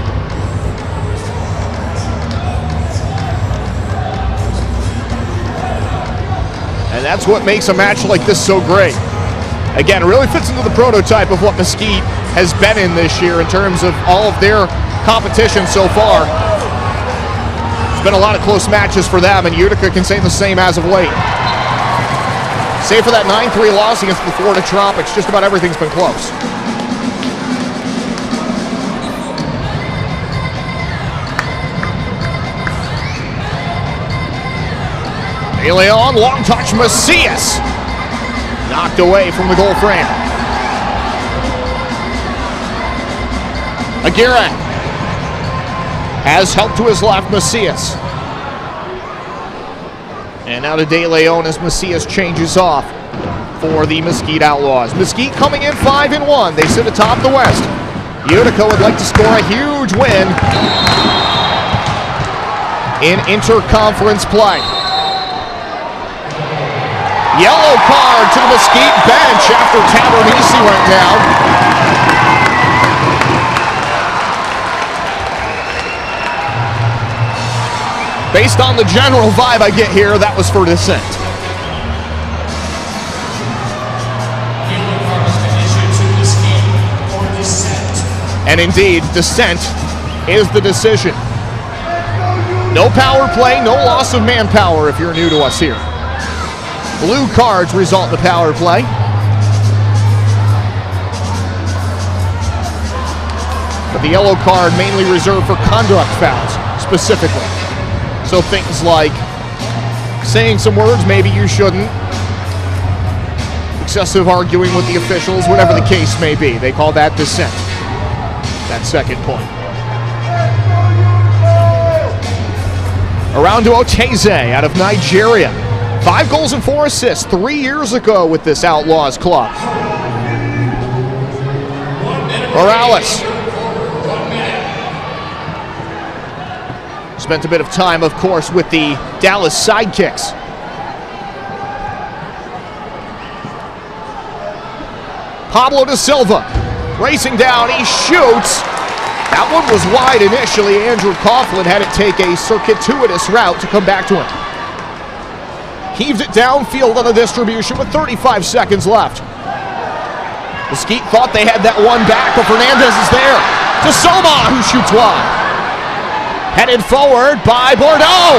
And that's what makes a match like this so great. Again, it really fits into the prototype of what Mesquite has been in this year in terms of all of their competition so far. It's been a lot of close matches for them, and Utica can say the same as of late. Save for that 9-3 loss against the Florida Tropics, just about everything's been close. De Leon, long touch, Macias. Knocked away from the goal frame. Aguirre has help to his left, Macias. And now to De Leon as Macias changes off for the Mesquite Outlaws. Mesquite coming in 5-1. They sit atop the West. Utica would like to score a huge win in interconference play. Yellow card to the Mesquite bench after Pel&eacute went down. Based on the general vibe I get here, that was for dissent. And indeed, dissent is the decision. No power play, no loss of manpower if you're new to us here. Blue cards result in the power play. But the yellow card mainly reserved for conduct fouls, specifically. So things like saying some words maybe you shouldn't, excessive arguing with the officials, whatever the case may be. They call that dissent, that second point. Around to Oteze out of Nigeria. 5 goals and 4 assists 3 years ago with this Outlaws club. Morales spent a bit of time, of course, with the Dallas Sidekicks. Pablo da Silva racing down, he shoots. That one was wide initially. Andrew Coughlin had it take a circuitous route to come back to him. Heaves it downfield on the distribution with 35 seconds left. Mesquite thought they had that one back, but Fernandez is there. To Soma, who shoots wide. Headed forward by Bordeaux.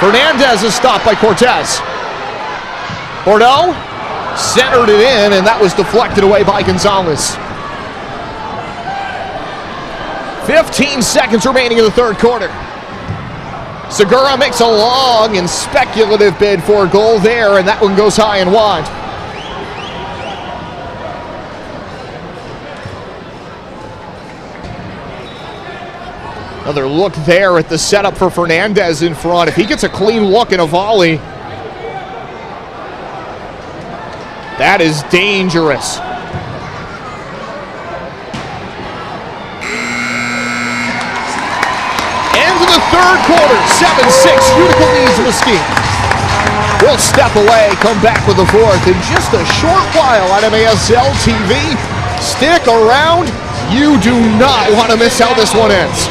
Fernandez is stopped by Cortez. Bordeaux centered it in, and that was deflected away by Gonzalez. 15 seconds remaining in the third quarter. Segura makes a long and speculative bid for a goal there, and that one goes high and wide. Another look there at the setup for Fernandez in front. If he gets a clean look and a volley, that is dangerous. Third quarter, 7-6, Utica leads Mesquite. We'll step away, come back with the fourth in just a short while on MASL TV. Stick around. You do not want to miss how this one ends.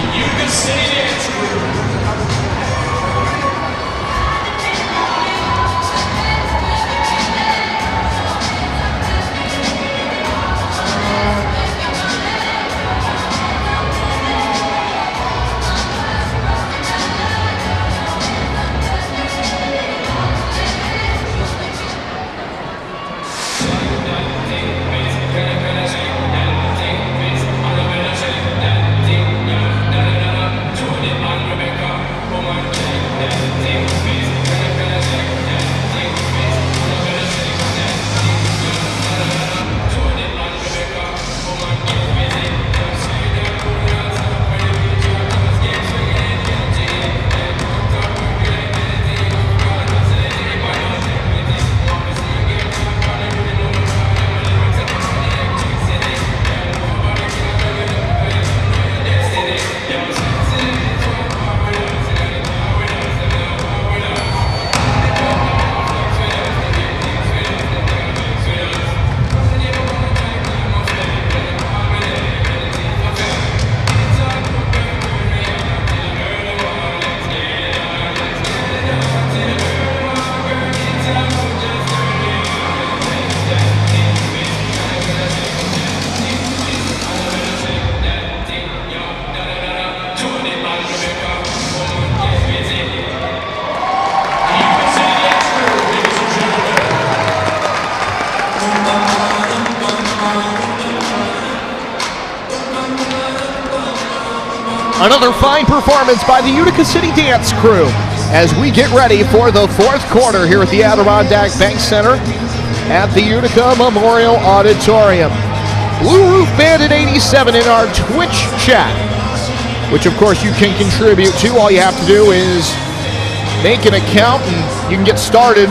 Another fine performance by the Utica City Dance Crew as we get ready for the fourth quarter here at the Adirondack Bank Center at the Utica Memorial Auditorium. Blue Roof Bandit 87 in our Twitch chat, which of course you can contribute to. All you have to do is make an account and you can get started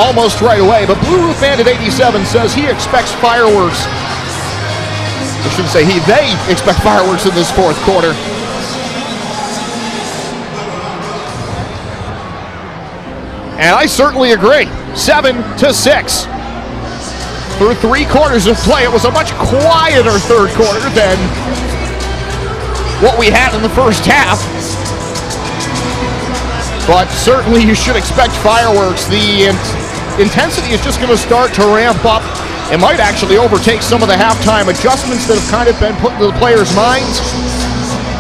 almost right away. But Blue Roof Bandit 87 says he expects fireworks. I shouldn't say he, they expect fireworks in this fourth quarter. And I certainly agree. 7-6. Through 3 quarters of play, it was a much quieter third quarter than what we had in the first half. But certainly you should expect fireworks. The intensity is just going to start to ramp up. It might actually overtake some of the halftime adjustments that have kind of been put into the players' minds.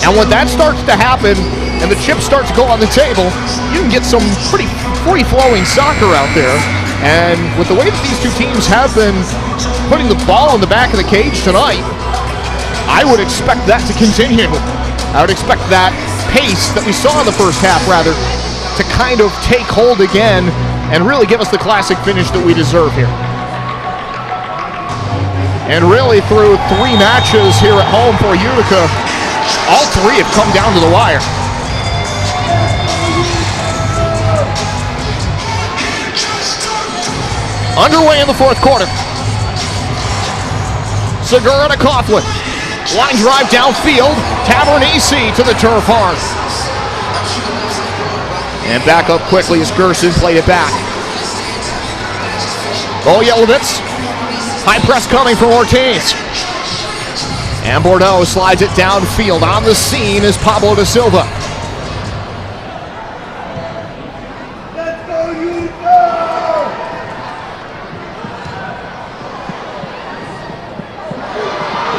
And when that starts to happen and the chips start to go on the table, you can get some pretty free-flowing soccer out there. And with the way that these two teams have been putting the ball in the back of the cage tonight, I would expect that to continue. I would expect that pace that we saw in the first half, rather, to kind of take hold again and really give us the classic finish that we deserve here. And really through 3 matches here at home for Utica, all 3 have come down to the wire. Underway in the fourth quarter. Segura to Coughlin. Line drive downfield. Tavernese to the turf hard. And back up quickly as Gerson played it back. Yelovitz. High press coming from Ortiz. And Bordeaux slides it downfield. On the scene is Pablo da Silva.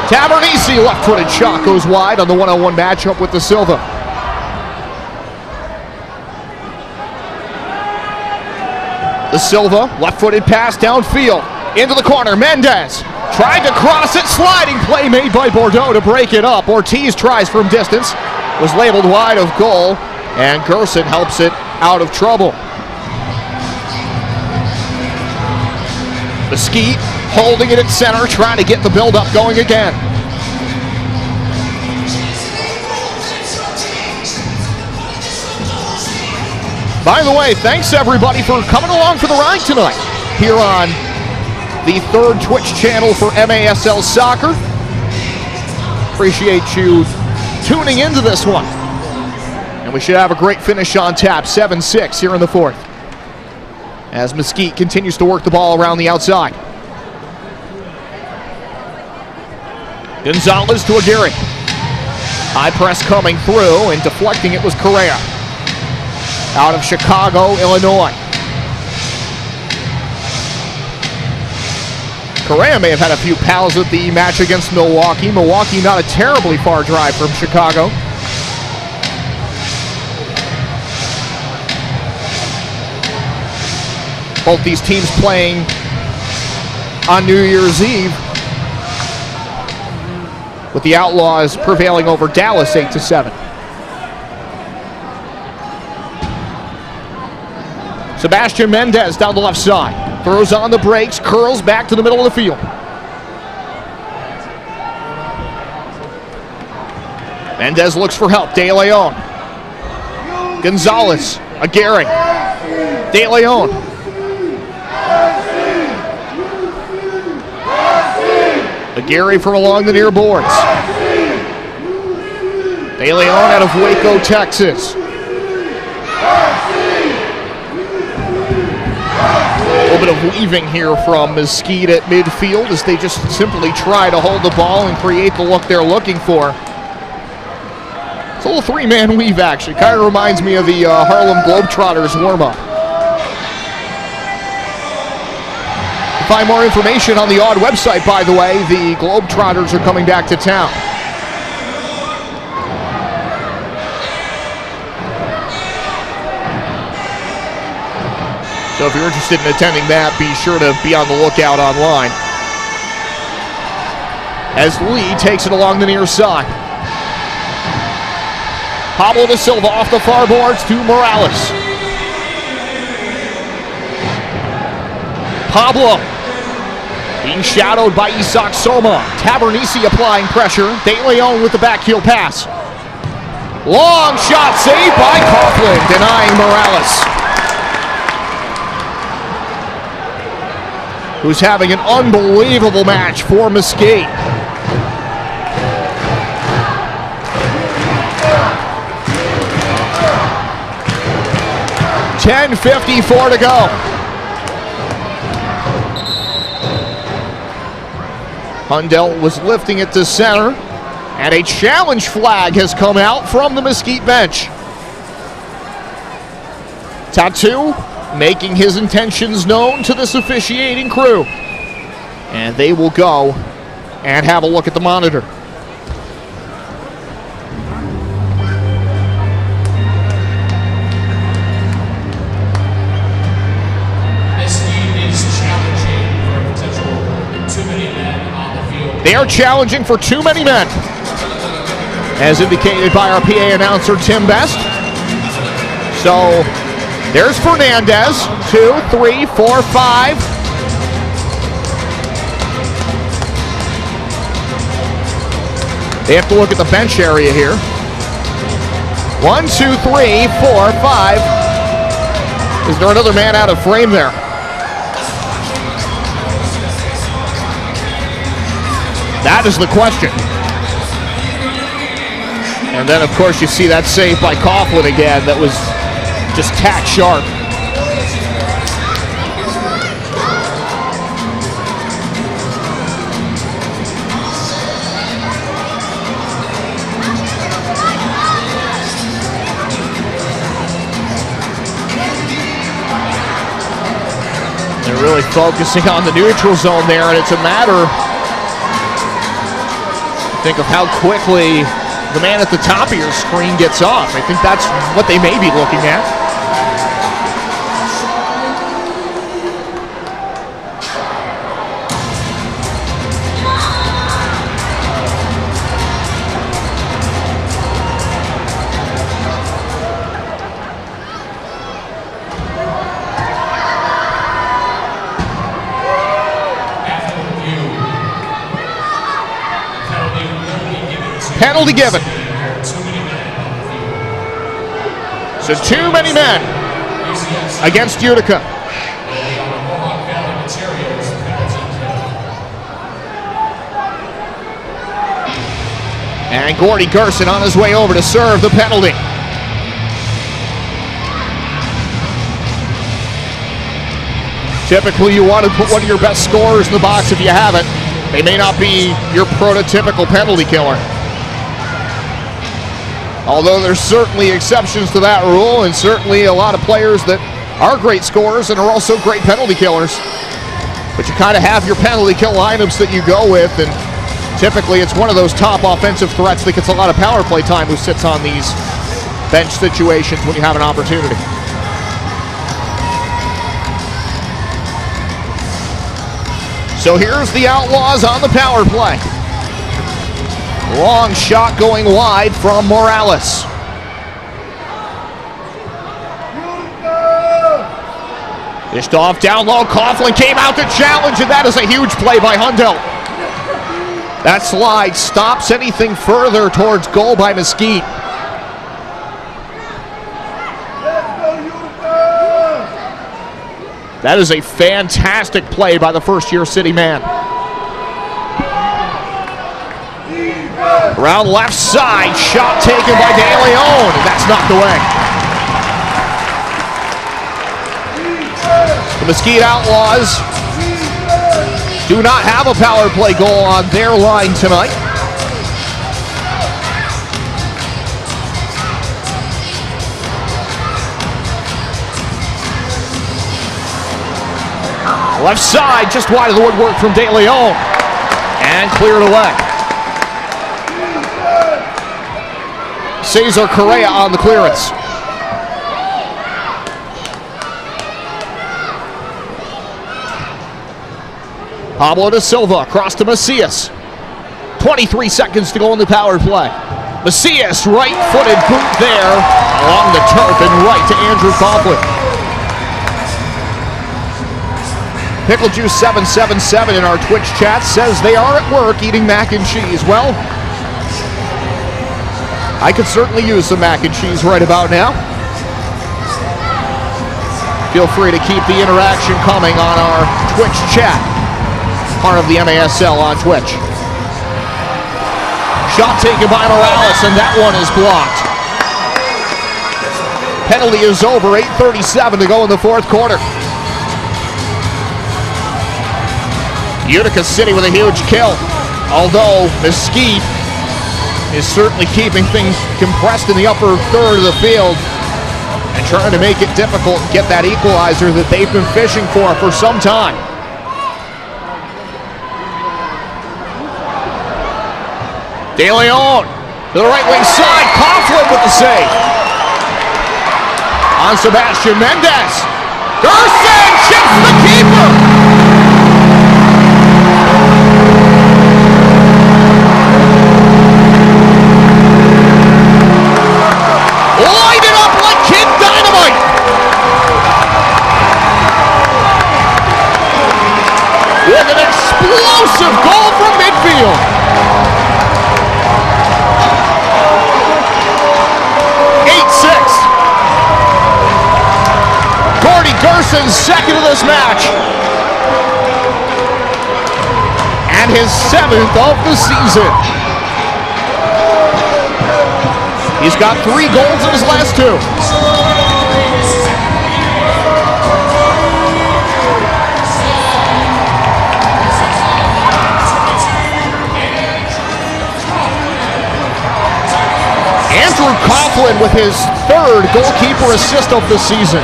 Tavernese, left-footed shot, goes wide on the one-on-one matchup with da Silva. Da Silva, left-footed pass downfield, into the corner. Mendez tried to cross it, sliding play made by Bordeaux to break it up. Ortiz tries from distance, was labeled wide of goal, and Gerson helps it out of trouble. Mesquite holding it at center, trying to get the build-up going again. By the way, thanks everybody for coming along for the ride tonight here on the 3rd Twitch channel for MASL Soccer. Appreciate you tuning into this one. And we should have a great finish on tap, 7-6 here in the 4th. As Mesquite continues to work the ball around the outside. Gonzalez to Aguirre. High press coming through, and deflecting it was Correa. Out of Chicago, Illinois. Correa may have had a few pals at the match against Milwaukee. Milwaukee not a terribly far drive from Chicago. Both these teams playing on New Year's Eve, with the Outlaws prevailing over Dallas 8-7. Sebastian Mendez down the left side. Throws on the brakes, curls back to the middle of the field. Mendez looks for help. De Leon. Gonzalez. Aguirre. De Leon. Aguirre from along the near boards. De Leon out of Waco, Texas. A little bit of weaving here from Mesquite at midfield as they just simply try to hold the ball and create the look they're looking for. It's a little 3-man weave action. Kind of reminds me of the Harlem Globetrotters warm-up. To find more information on the Odd website, by the way, the Globetrotters are coming back to town. So if you're interested in attending that, be sure to be on the lookout online. As Lee takes it along the near side. Pablo da Silva off the far boards to Morales. Pablo being shadowed by Isak Soma. Tavernese applying pressure. De Leon with the backheel pass. Long shot saved by Coughlin, denying Morales, who's having an unbelievable match for Mesquite. 10:54 to go. Hundell was lifting it to center, and a challenge flag has come out from the Mesquite bench. Tattoo making his intentions known to this officiating crew. And they will go and have a look at the monitor. Mesquite is challenging for a potential too many men on the field. They are challenging for too many men, as indicated by our PA announcer, Tim Best. So there's Fernandez, 2, 3, 4, 5. They have to look at the bench area here. 1, 2, 3, 4, 5. Is there another man out of frame there? That is the question. And then, of course, you see that save by Coughlin again that was just tack sharp. They're really focusing on the neutral zone there, and it's a matter, think of how quickly the man at the top of your screen gets off. I think that's what they may be looking at. Penalty given. So too many men against Utica. And Gordy Gerson on his way over to serve the penalty. Typically you want to put one of your best scorers in the box if you haven't. They may not be your prototypical penalty killer. Although there's certainly exceptions to that rule, and certainly a lot of players that are great scorers and are also great penalty killers. But you kind of have your penalty kill lineups that you go with, and typically it's one of those top offensive threats that gets a lot of power play time who sits on these bench situations when you have an opportunity. So here's the Outlaws on the power play. Long shot going wide from Morales. Dished off down low. Coughlin came out to challenge, and that is a huge play by Hundell. That slide stops anything further towards goal by Mesquite. That is a fantastic play by the first-year City man. Around left side, shot taken by De Leon, and that's knocked away. The Mesquite Outlaws do not have a power play goal on their line tonight. Left side, just wide of the woodwork from De Leon, and cleared away. Cesar Correa on the clearance. Pablo da Silva across to Macias. 23 seconds to go in the power play. Macias, right-footed boot there along the turf and right to Andrew Coughlin. Pickle Juice 777 in our Twitch chat says they are at work eating mac and cheese. Well, I could certainly use some mac and cheese right about now. Feel free to keep the interaction coming on our Twitch chat, part of the MASL on Twitch. Shot taken by Morales, and that one is blocked. Penalty is over, 8:37 to go in the fourth quarter. Utica City with a huge kill, although Mesquite is certainly keeping things compressed in the upper third of the field and trying to make it difficult to get that equalizer that they've been fishing for some time. De Leon to the right wing side, Coughlin with the save. On Sebastian Mendez. Gerson chips the keeper. Light it up like Kid Dynamite. With an explosive goal from midfield. Gerson's second of this match. And his 7th of the season. He's got 3 goals in his last 2. Andrew Coughlin with his 3rd goalkeeper assist of the season.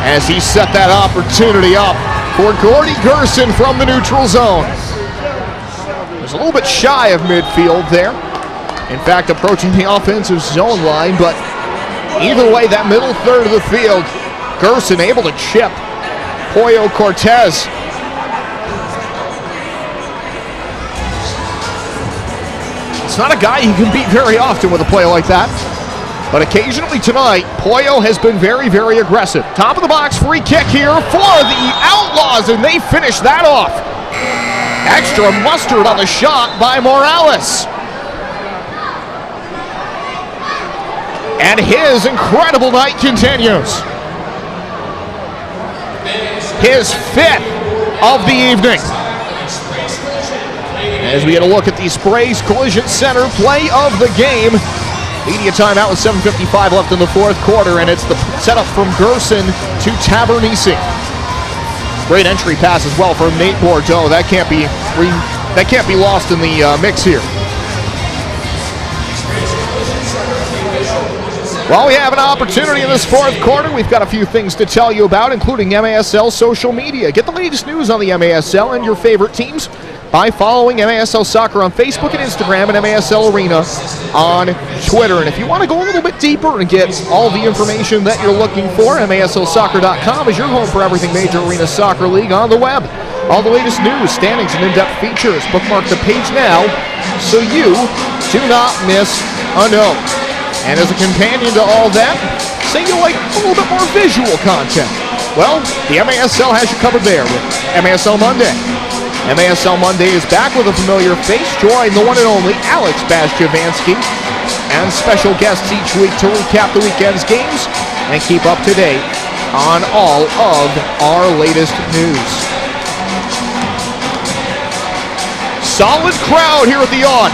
As he set that opportunity up for Gordy Gerson from the neutral zone. Was a little bit shy of midfield there. In fact, approaching the offensive zone line, but either way, that middle third of the field, Gerson able to chip Pollo Cortez. It's not a guy you can beat very often with a play like that. But occasionally tonight, Pollo has been very, very aggressive. Top of the box free kick here for the Outlaws, and they finish that off. Extra mustard on the shot by Morales. And his incredible night continues. His 5th of the evening. As we get a look at the Sprays Collision Center play of the game. Media timeout with 7:55 left in the fourth quarter, and it's the setup from Gerson to Tabernisi. Great entry pass as well from Nate Bordeaux. That can't be lost in the mix here. Well, we have an opportunity in this fourth quarter. We've got a few things to tell you about, including MASL social media. Get the latest news on the MASL and your favorite teams by following MASL Soccer on Facebook and Instagram and MASL Arena on Twitter. And if you want to go a little bit deeper and get all the information that you're looking for, MASLsoccer.com is your home for everything Major Arena Soccer League on the web. All the latest news, standings, and in-depth features. Bookmark the page now so you do not miss a note. And as a companion to all that, say you like a little bit more visual content. Well, the MASL has you covered there with MASL Monday. MASL Monday is back with a familiar face. Join the one and only Alex Bastiavansky and special guests each week to recap the weekend's games and keep up to date on all of our latest news. Solid crowd here at the Yacht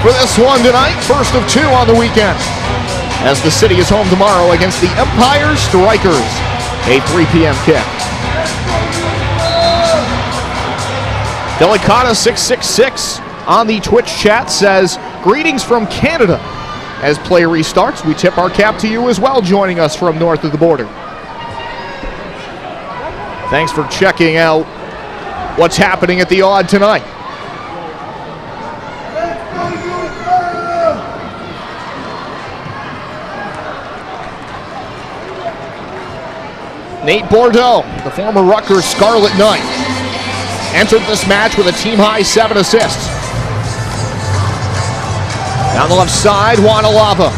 for this one tonight, first of 2 on the weekend, as the city is home tomorrow against the Empire Strikers, a 3 p.m. kick. Delicata666 on the Twitch chat says, greetings from Canada. As play restarts, we tip our cap to you as well, joining us from north of the border. Thanks for checking out what's happening at the Odd tonight. Nate Bordeaux, the former Rutgers Scarlet Knight, entered this match with a team-high 7 assists. Down the left side, Wanalava.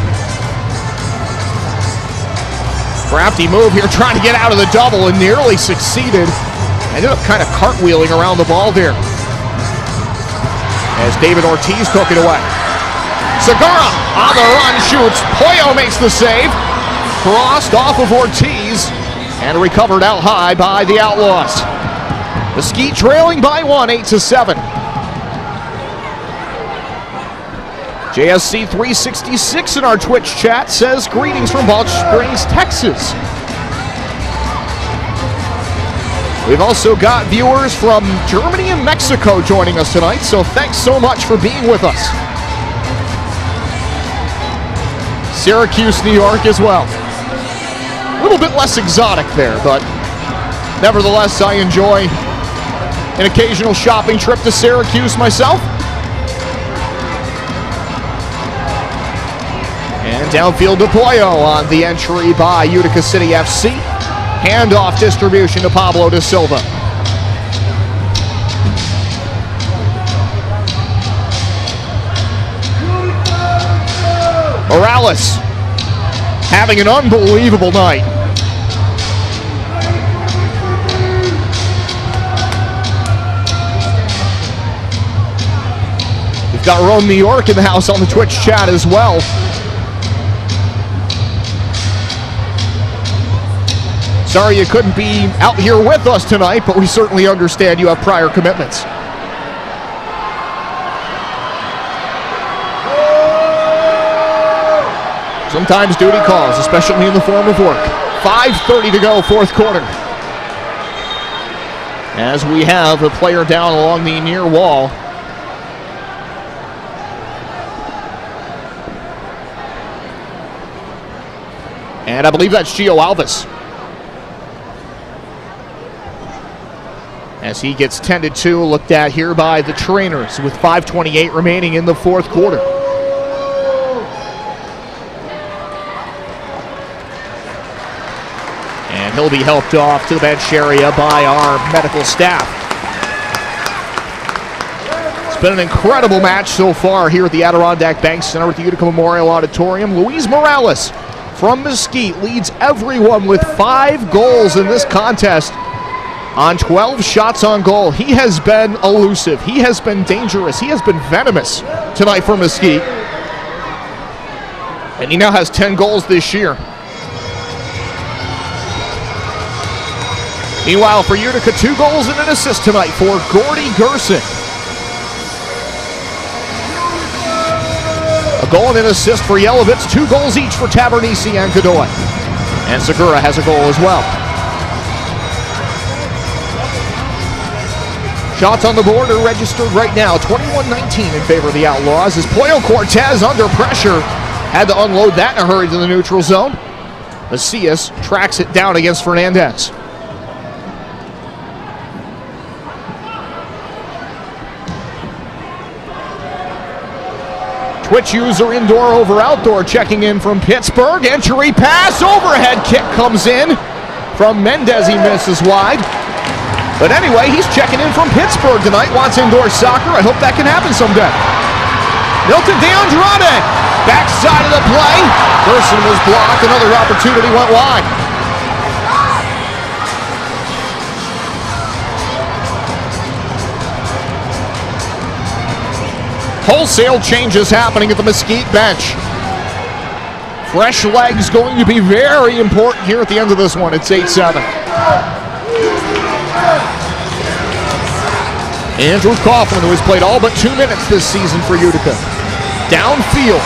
Crafty move here, trying to get out of the double and nearly succeeded. Ended up kind of cartwheeling around the ball there. As David Ortiz took it away. Segura on the run, shoots. Pollo makes the save. Crossed off of Ortiz and recovered out high by the Outlaws. Mesquite trailing by 1, 8-7. JSC 366 in our Twitch chat says, greetings from Balch Springs, Texas. We've also got viewers from Germany and Mexico joining us tonight, so thanks so much for being with us. Syracuse, New York as well. A little bit less exotic there, but nevertheless, I enjoy an occasional shopping trip to Syracuse myself. And downfield to Pollo on the entry by Utica City FC. Handoff distribution to Pablo da Silva. Morales having an unbelievable night. We've got Rome, New York in the house on the Twitch chat as well. Sorry you couldn't be out here with us tonight, but we certainly understand you have prior commitments. Sometimes duty calls, especially in the form of work. 5:30 to go, fourth quarter. As we have a player down along the near wall. And I believe that's Gio Alves. As he gets tended to, looked at here by the trainers with 5:28 remaining in the fourth quarter. And he'll be helped off to the bench area by our medical staff. It's been an incredible match so far here at the Adirondack Bank Center at the Utica Memorial Auditorium. Luis Morales from Mesquite leads everyone with 5 goals in this contest on 12 shots on goal. He has been elusive. He has been dangerous. He has been venomous tonight for Mesquite. And he now has 10 goals this year. Meanwhile, for Utica, 2 goals and an assist tonight for Gordy Gerson. A goal and an assist for Yelovitz, 2 goals each for Tabernisi and Godoy. And Segura has a goal as well. Shots on the board are registered right now, 21-19 in favor of the Outlaws, as Pollo Cortez under pressure had to unload that in a hurry to the neutral zone. Macias tracks it down against Fernandez. Twitch user indoor over outdoor checking in from Pittsburgh. Entry pass, overhead kick comes in from Mendez. He misses wide. But anyway, he's checking in from Pittsburgh tonight. Wants indoor soccer. I hope that can happen someday. Milton DeAndrade, backside of the play. Gerson was blocked. Another opportunity went wide. Wholesale changes happening at the Mesquite bench. Fresh legs going to be very important here at the end of this one. It's 8-7. Andrew Coughlin, who has played all but 2 minutes this season for Utica. Downfield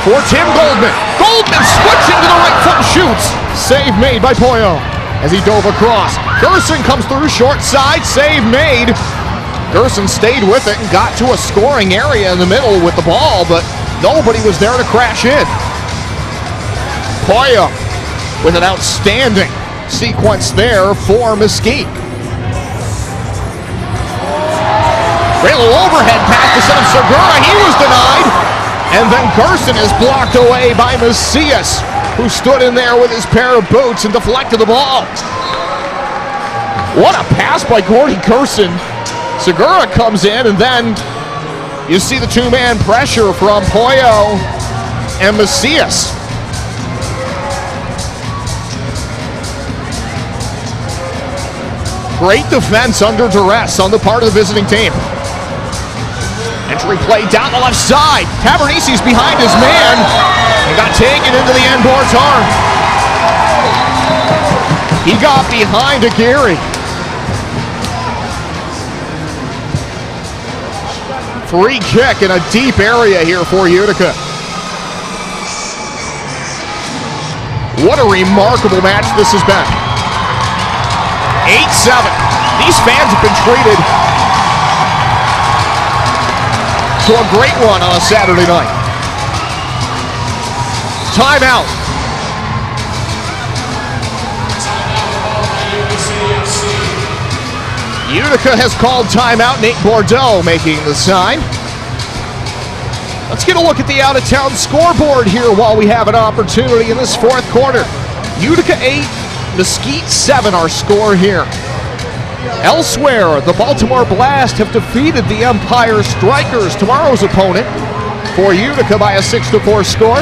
for Tim Goldman. Goldman switching to the right foot and shoots. Save made by Pollo as he dove across. Gerson comes through short side. Save made. Gerson stayed with it and got to a scoring area in the middle with the ball, but nobody was there to crash in. Pollo with an outstanding sequence there for Mesquite. Great little overhead pass to set up Segura. He was denied. And then Gerson is blocked away by Macias, who stood in there with his pair of boots and deflected the ball. What a pass by Gordy Gerson. Segura comes in, and then you see the 2-man pressure from Pollo and Macias. Great defense under duress on the part of the visiting team. Entry play down the left side. Tabernisi's behind his man and got taken into the end board's arm. He got behind Aguirre. Free kick in a deep area here for Utica. What a remarkable match this has been. 8-7. These fans have been treated to a great one on a Saturday night. Timeout. Utica has called timeout. Nate Bordeaux making the sign. Let's get a look at the out-of-town scoreboard here while we have an opportunity in this fourth quarter. Utica 8, Mesquite 7, our score here. Elsewhere, the Baltimore Blast have defeated the Empire Strikers, tomorrow's opponent, for Utica by a 6-4 score.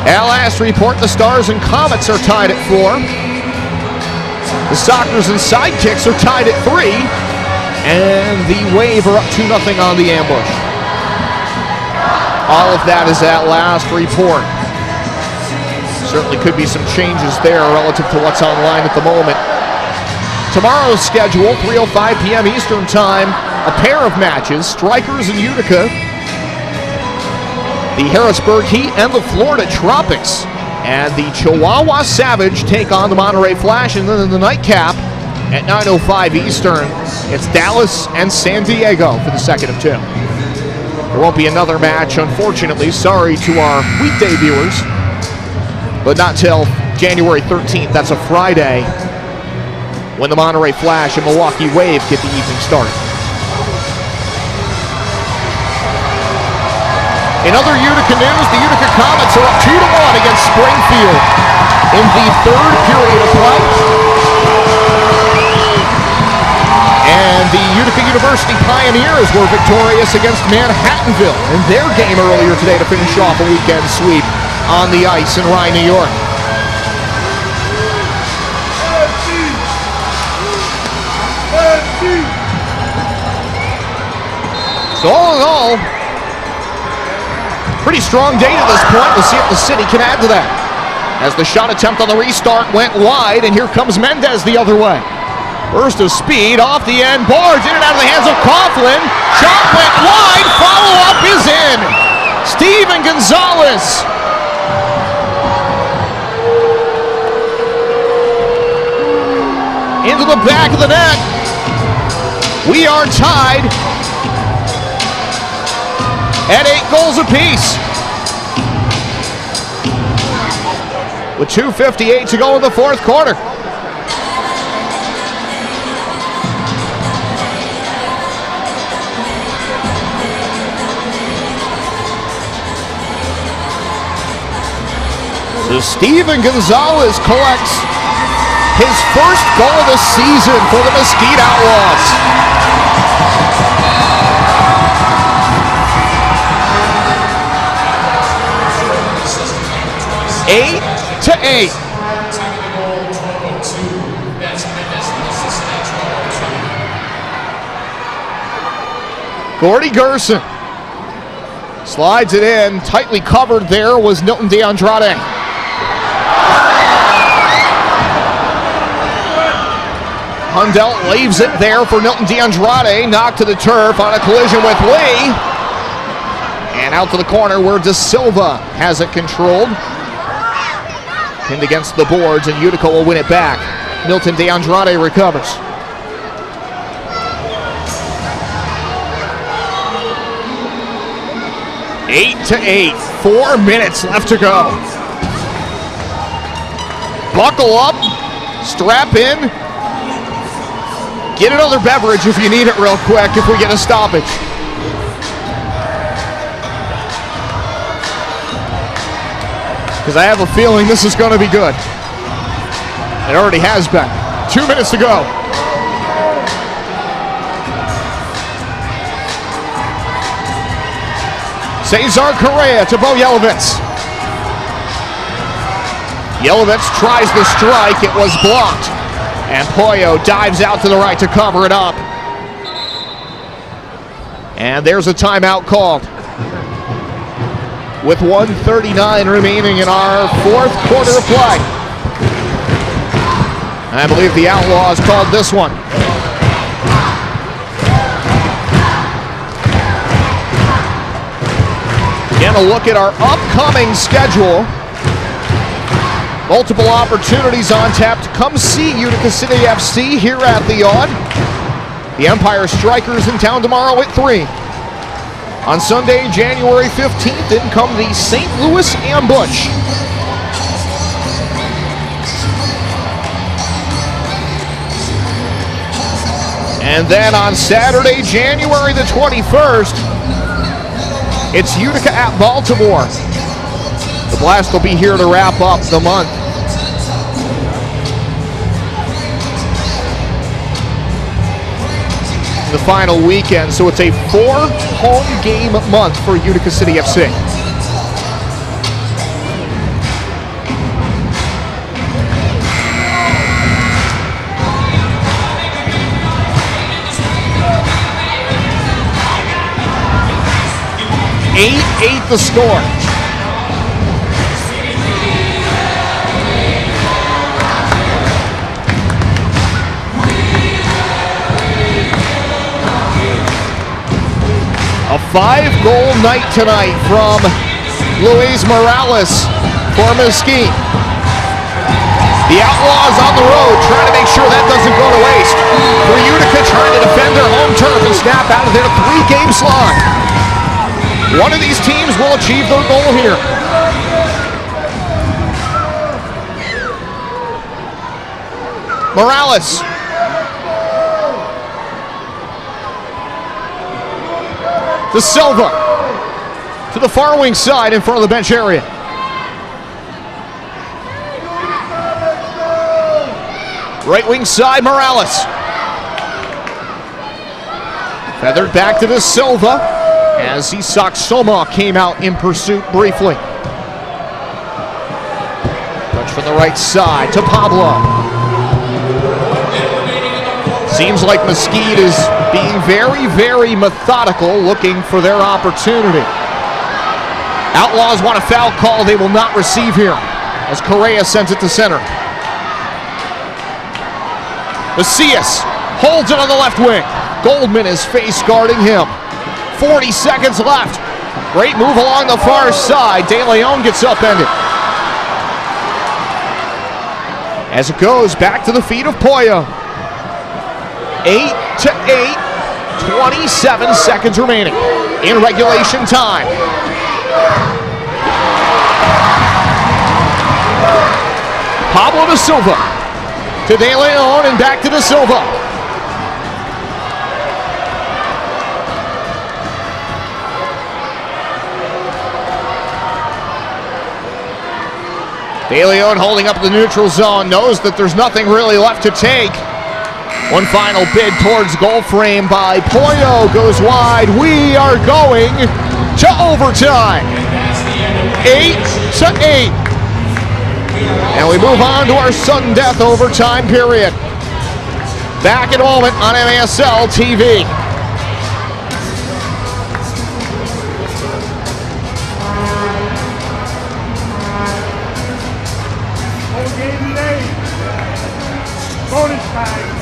At last report, the Stars and Comets are tied at 4. The Sockers and Sidekicks are tied at 3. And the Wave are up 2-0 on the Ambush. All of that is at last report. Certainly could be some changes there relative to what's online at the moment. Tomorrow's schedule, 3:05 p.m. Eastern Time, a pair of matches, Strikers and Utica, the Harrisburg Heat and the Florida Tropics, and the Chihuahua Savage take on the Monterey Flash, and then in the nightcap at 9:05 Eastern, it's Dallas and San Diego for the second of 2. There won't be another match, unfortunately. Sorry to our weekday viewers, but not till January 13th. That's a Friday when the Monterey Flash and Milwaukee Wave get the evening start. In other Utica news, the Utica Comets are up 2-1 against Springfield in the third period of play. And the Utica University Pioneers were victorious against Manhattanville in their game earlier today to finish off a weekend sweep on the ice in Rye, New York. So all in all, pretty strong day to this point. We'll see if the city can add to that. As the shot attempt on the restart went wide, and here comes Mendez the other way. Burst of speed off the end, barge in and out of the hands of Coughlin. Shot went wide, follow-up is in. Steven Gonzalez. Into the back of the net. We are tied at 8 goals apiece, with 2:58 to go in the fourth quarter. So Steven Gonzalez collects his first goal of the season for the Mesquite Outlaws. Eight to 8. Gordy Gerson slides it in. Tightly covered there was Nilton DeAndrade. Hundelt leaves it there for Nilton DeAndrade. Knocked to the turf on a collision with Lee. And out to the corner where De Silva has it controlled. Pinned against the boards, and Utica will win it back. Milton DeAndrade recovers. Eight to 8. 4 minutes left to go. Buckle up. Strap in. Get another beverage if you need it real quick if we get a stoppage. Because I have a feeling this is going to be good. It already has been. 2 minutes to go. Cesar Correa to Bo Yelovitz. Yelovitz tries the strike. It was blocked. And Pollo dives out to the right to cover it up. And there's a timeout called, with 1:39 remaining in our fourth quarter of play. I believe the Outlaws called this one. And a look at our upcoming schedule. Multiple opportunities on tap to come see Utica City FC here at the Aud. The Empire Strikers in town tomorrow at 3. On Sunday, January 15th, in come the St. Louis Ambush. And then on Saturday, January the 21st, it's Utica at Baltimore. The Blast will be here to wrap up the month. The final weekend, so it's a 4-home game month for Utica City FC. Eight the score. A 5-goal night tonight from Luis Morales for Mesquite. The Outlaws on the road trying to make sure that doesn't go to waste. For Utica trying to defend their home turf and snap out of their 3-game slog. One of these teams will achieve their goal here. Morales. To Silva. To the far wing side in front of the bench area. Right wing side, Morales. Feathered back to the Silva as Isak Soma came out in pursuit briefly. Touch from the right side to Pablo. Seems like Mesquite is being very, very methodical, looking for their opportunity. Outlaws want a foul call they will not receive here as Correa sends it to center. Macias holds it on the left wing. Goldman is face guarding him. 40 seconds left. Great move along the far side. De Leon gets upended. As it goes back to the feet of Poyo. 8-8. 27 seconds remaining in regulation time. Pablo de Silva to De Leon and back to de Silva. De Leon holding up the neutral zone, knows that there's nothing really left to take. One final bid towards goal frame by Poyo goes wide. We are going to overtime. 8-8. And we move on to our sudden death overtime period. Back in a moment on MASL TV. Bonus time.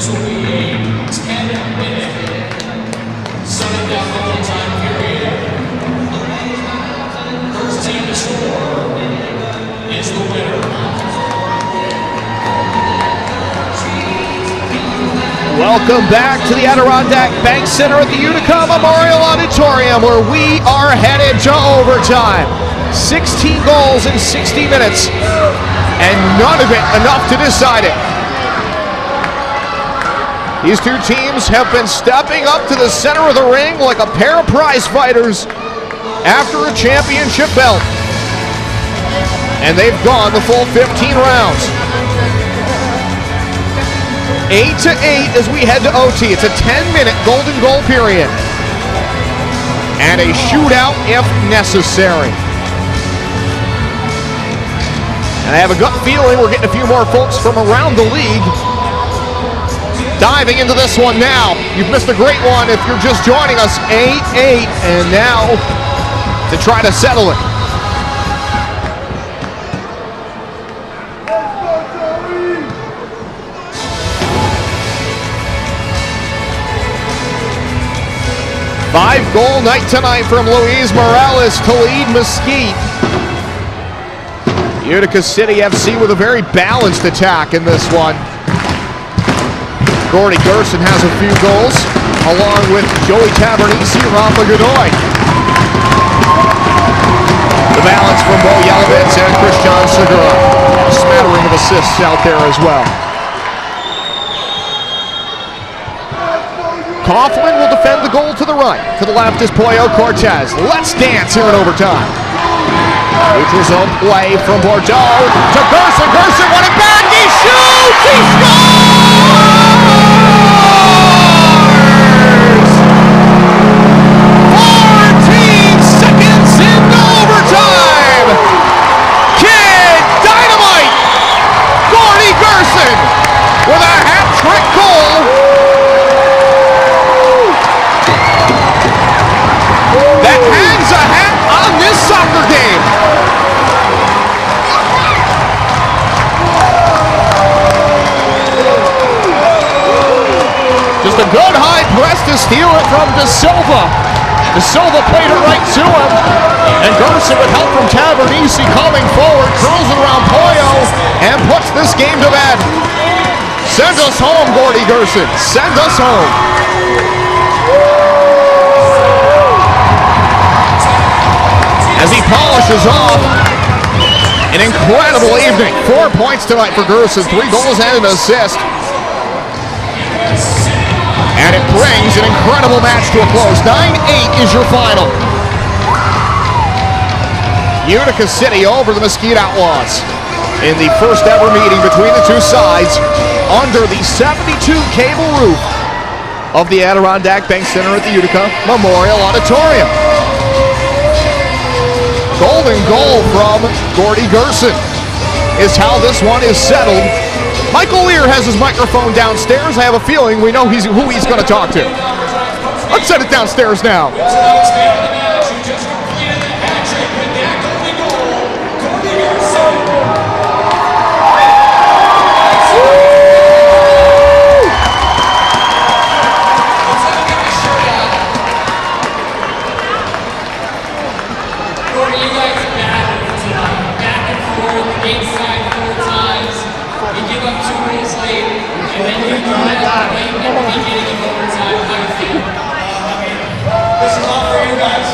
This will be a 10-minute sudden death double time period. First team to score is the winner. Welcome back to the Adirondack Bank Center at the Utica Memorial Auditorium, where we are headed to overtime. 16 goals in 60 minutes, and none of it enough to decide it. These two teams have been stepping up to the center of the ring like a pair of prize fighters after a championship belt. And they've gone the full 15 rounds. 8-8 as we head to OT. It's a 10-minute golden goal period. And a shootout if necessary. And I have a gut feeling we're getting a few more folks from around the league diving into this one now. You've missed a great one if you're just joining us. 8-8, and now to try to settle it. Five-goal night tonight from Luis Morales to lead Mesquite. Utica City FC with a very balanced attack in this one. Gordy Gerson has a few goals, along with Joey Tavernisi, Rafa Godoy. The balance from Bo Yelovitz and Christian Segura. A smattering of assists out there as well. Coughlin will defend the goal to the right. To the left is Pollo Cortez. Let's dance here in overtime. Neutral zone play from Bordeaux to Gerson. Gerson won it back. He shoots! He scores! 14 seconds into overtime. Kid Dynamite! Gordy Gerson with a hat-trick goal. That hangs a hat on this soccer game. Just a good high press to steal it from De Silva. De Silva played it right to him. And Gerson with help from Tavernisi coming forward, curls it around Pollo, and puts this game to bed. Send us home, Gordy Gerson. Send us home. As he polishes off an incredible evening. 4 points tonight for Gerson, 3 goals and an assist. And it brings an incredible match to a close. 9-8 is your final. Utica City over the Mesquite Outlaws in the first ever meeting between the two sides under the 72 cable roof of the Adirondack Bank Center at the Utica Memorial Auditorium. Golden goal from Gordy Gerson is how this one is settled. Michael Lear has his microphone downstairs. I have a feeling we know who he's going to talk to. Let's send it downstairs now. This is all for you guys.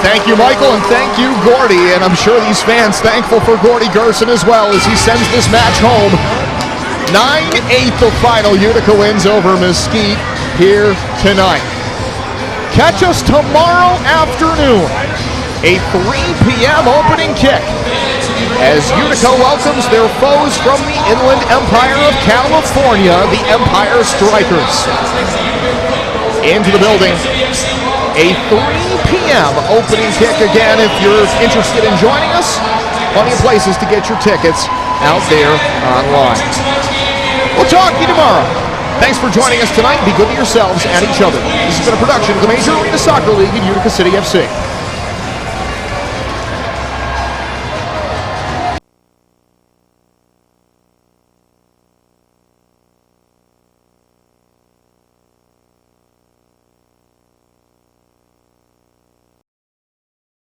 Thank you, Michael, and thank you, Gordy. And I'm sure these fans thankful for Gordy Gerson as well as he sends this match home 9-8 the final. Utica wins over Mesquite here tonight. Catch us tomorrow afternoon, a 3 p.m. opening kick, as Utica welcomes their foes from the Inland Empire of California, the Empire Strikers. Into the building, a 3 p.m. opening kick. Again, if you're interested in joining us, plenty of places to get your tickets out there online. We'll talk to you tomorrow. Thanks for joining us tonight. Be good to yourselves and each other. This has been a production of the Major Arena Soccer League in Utica City FC.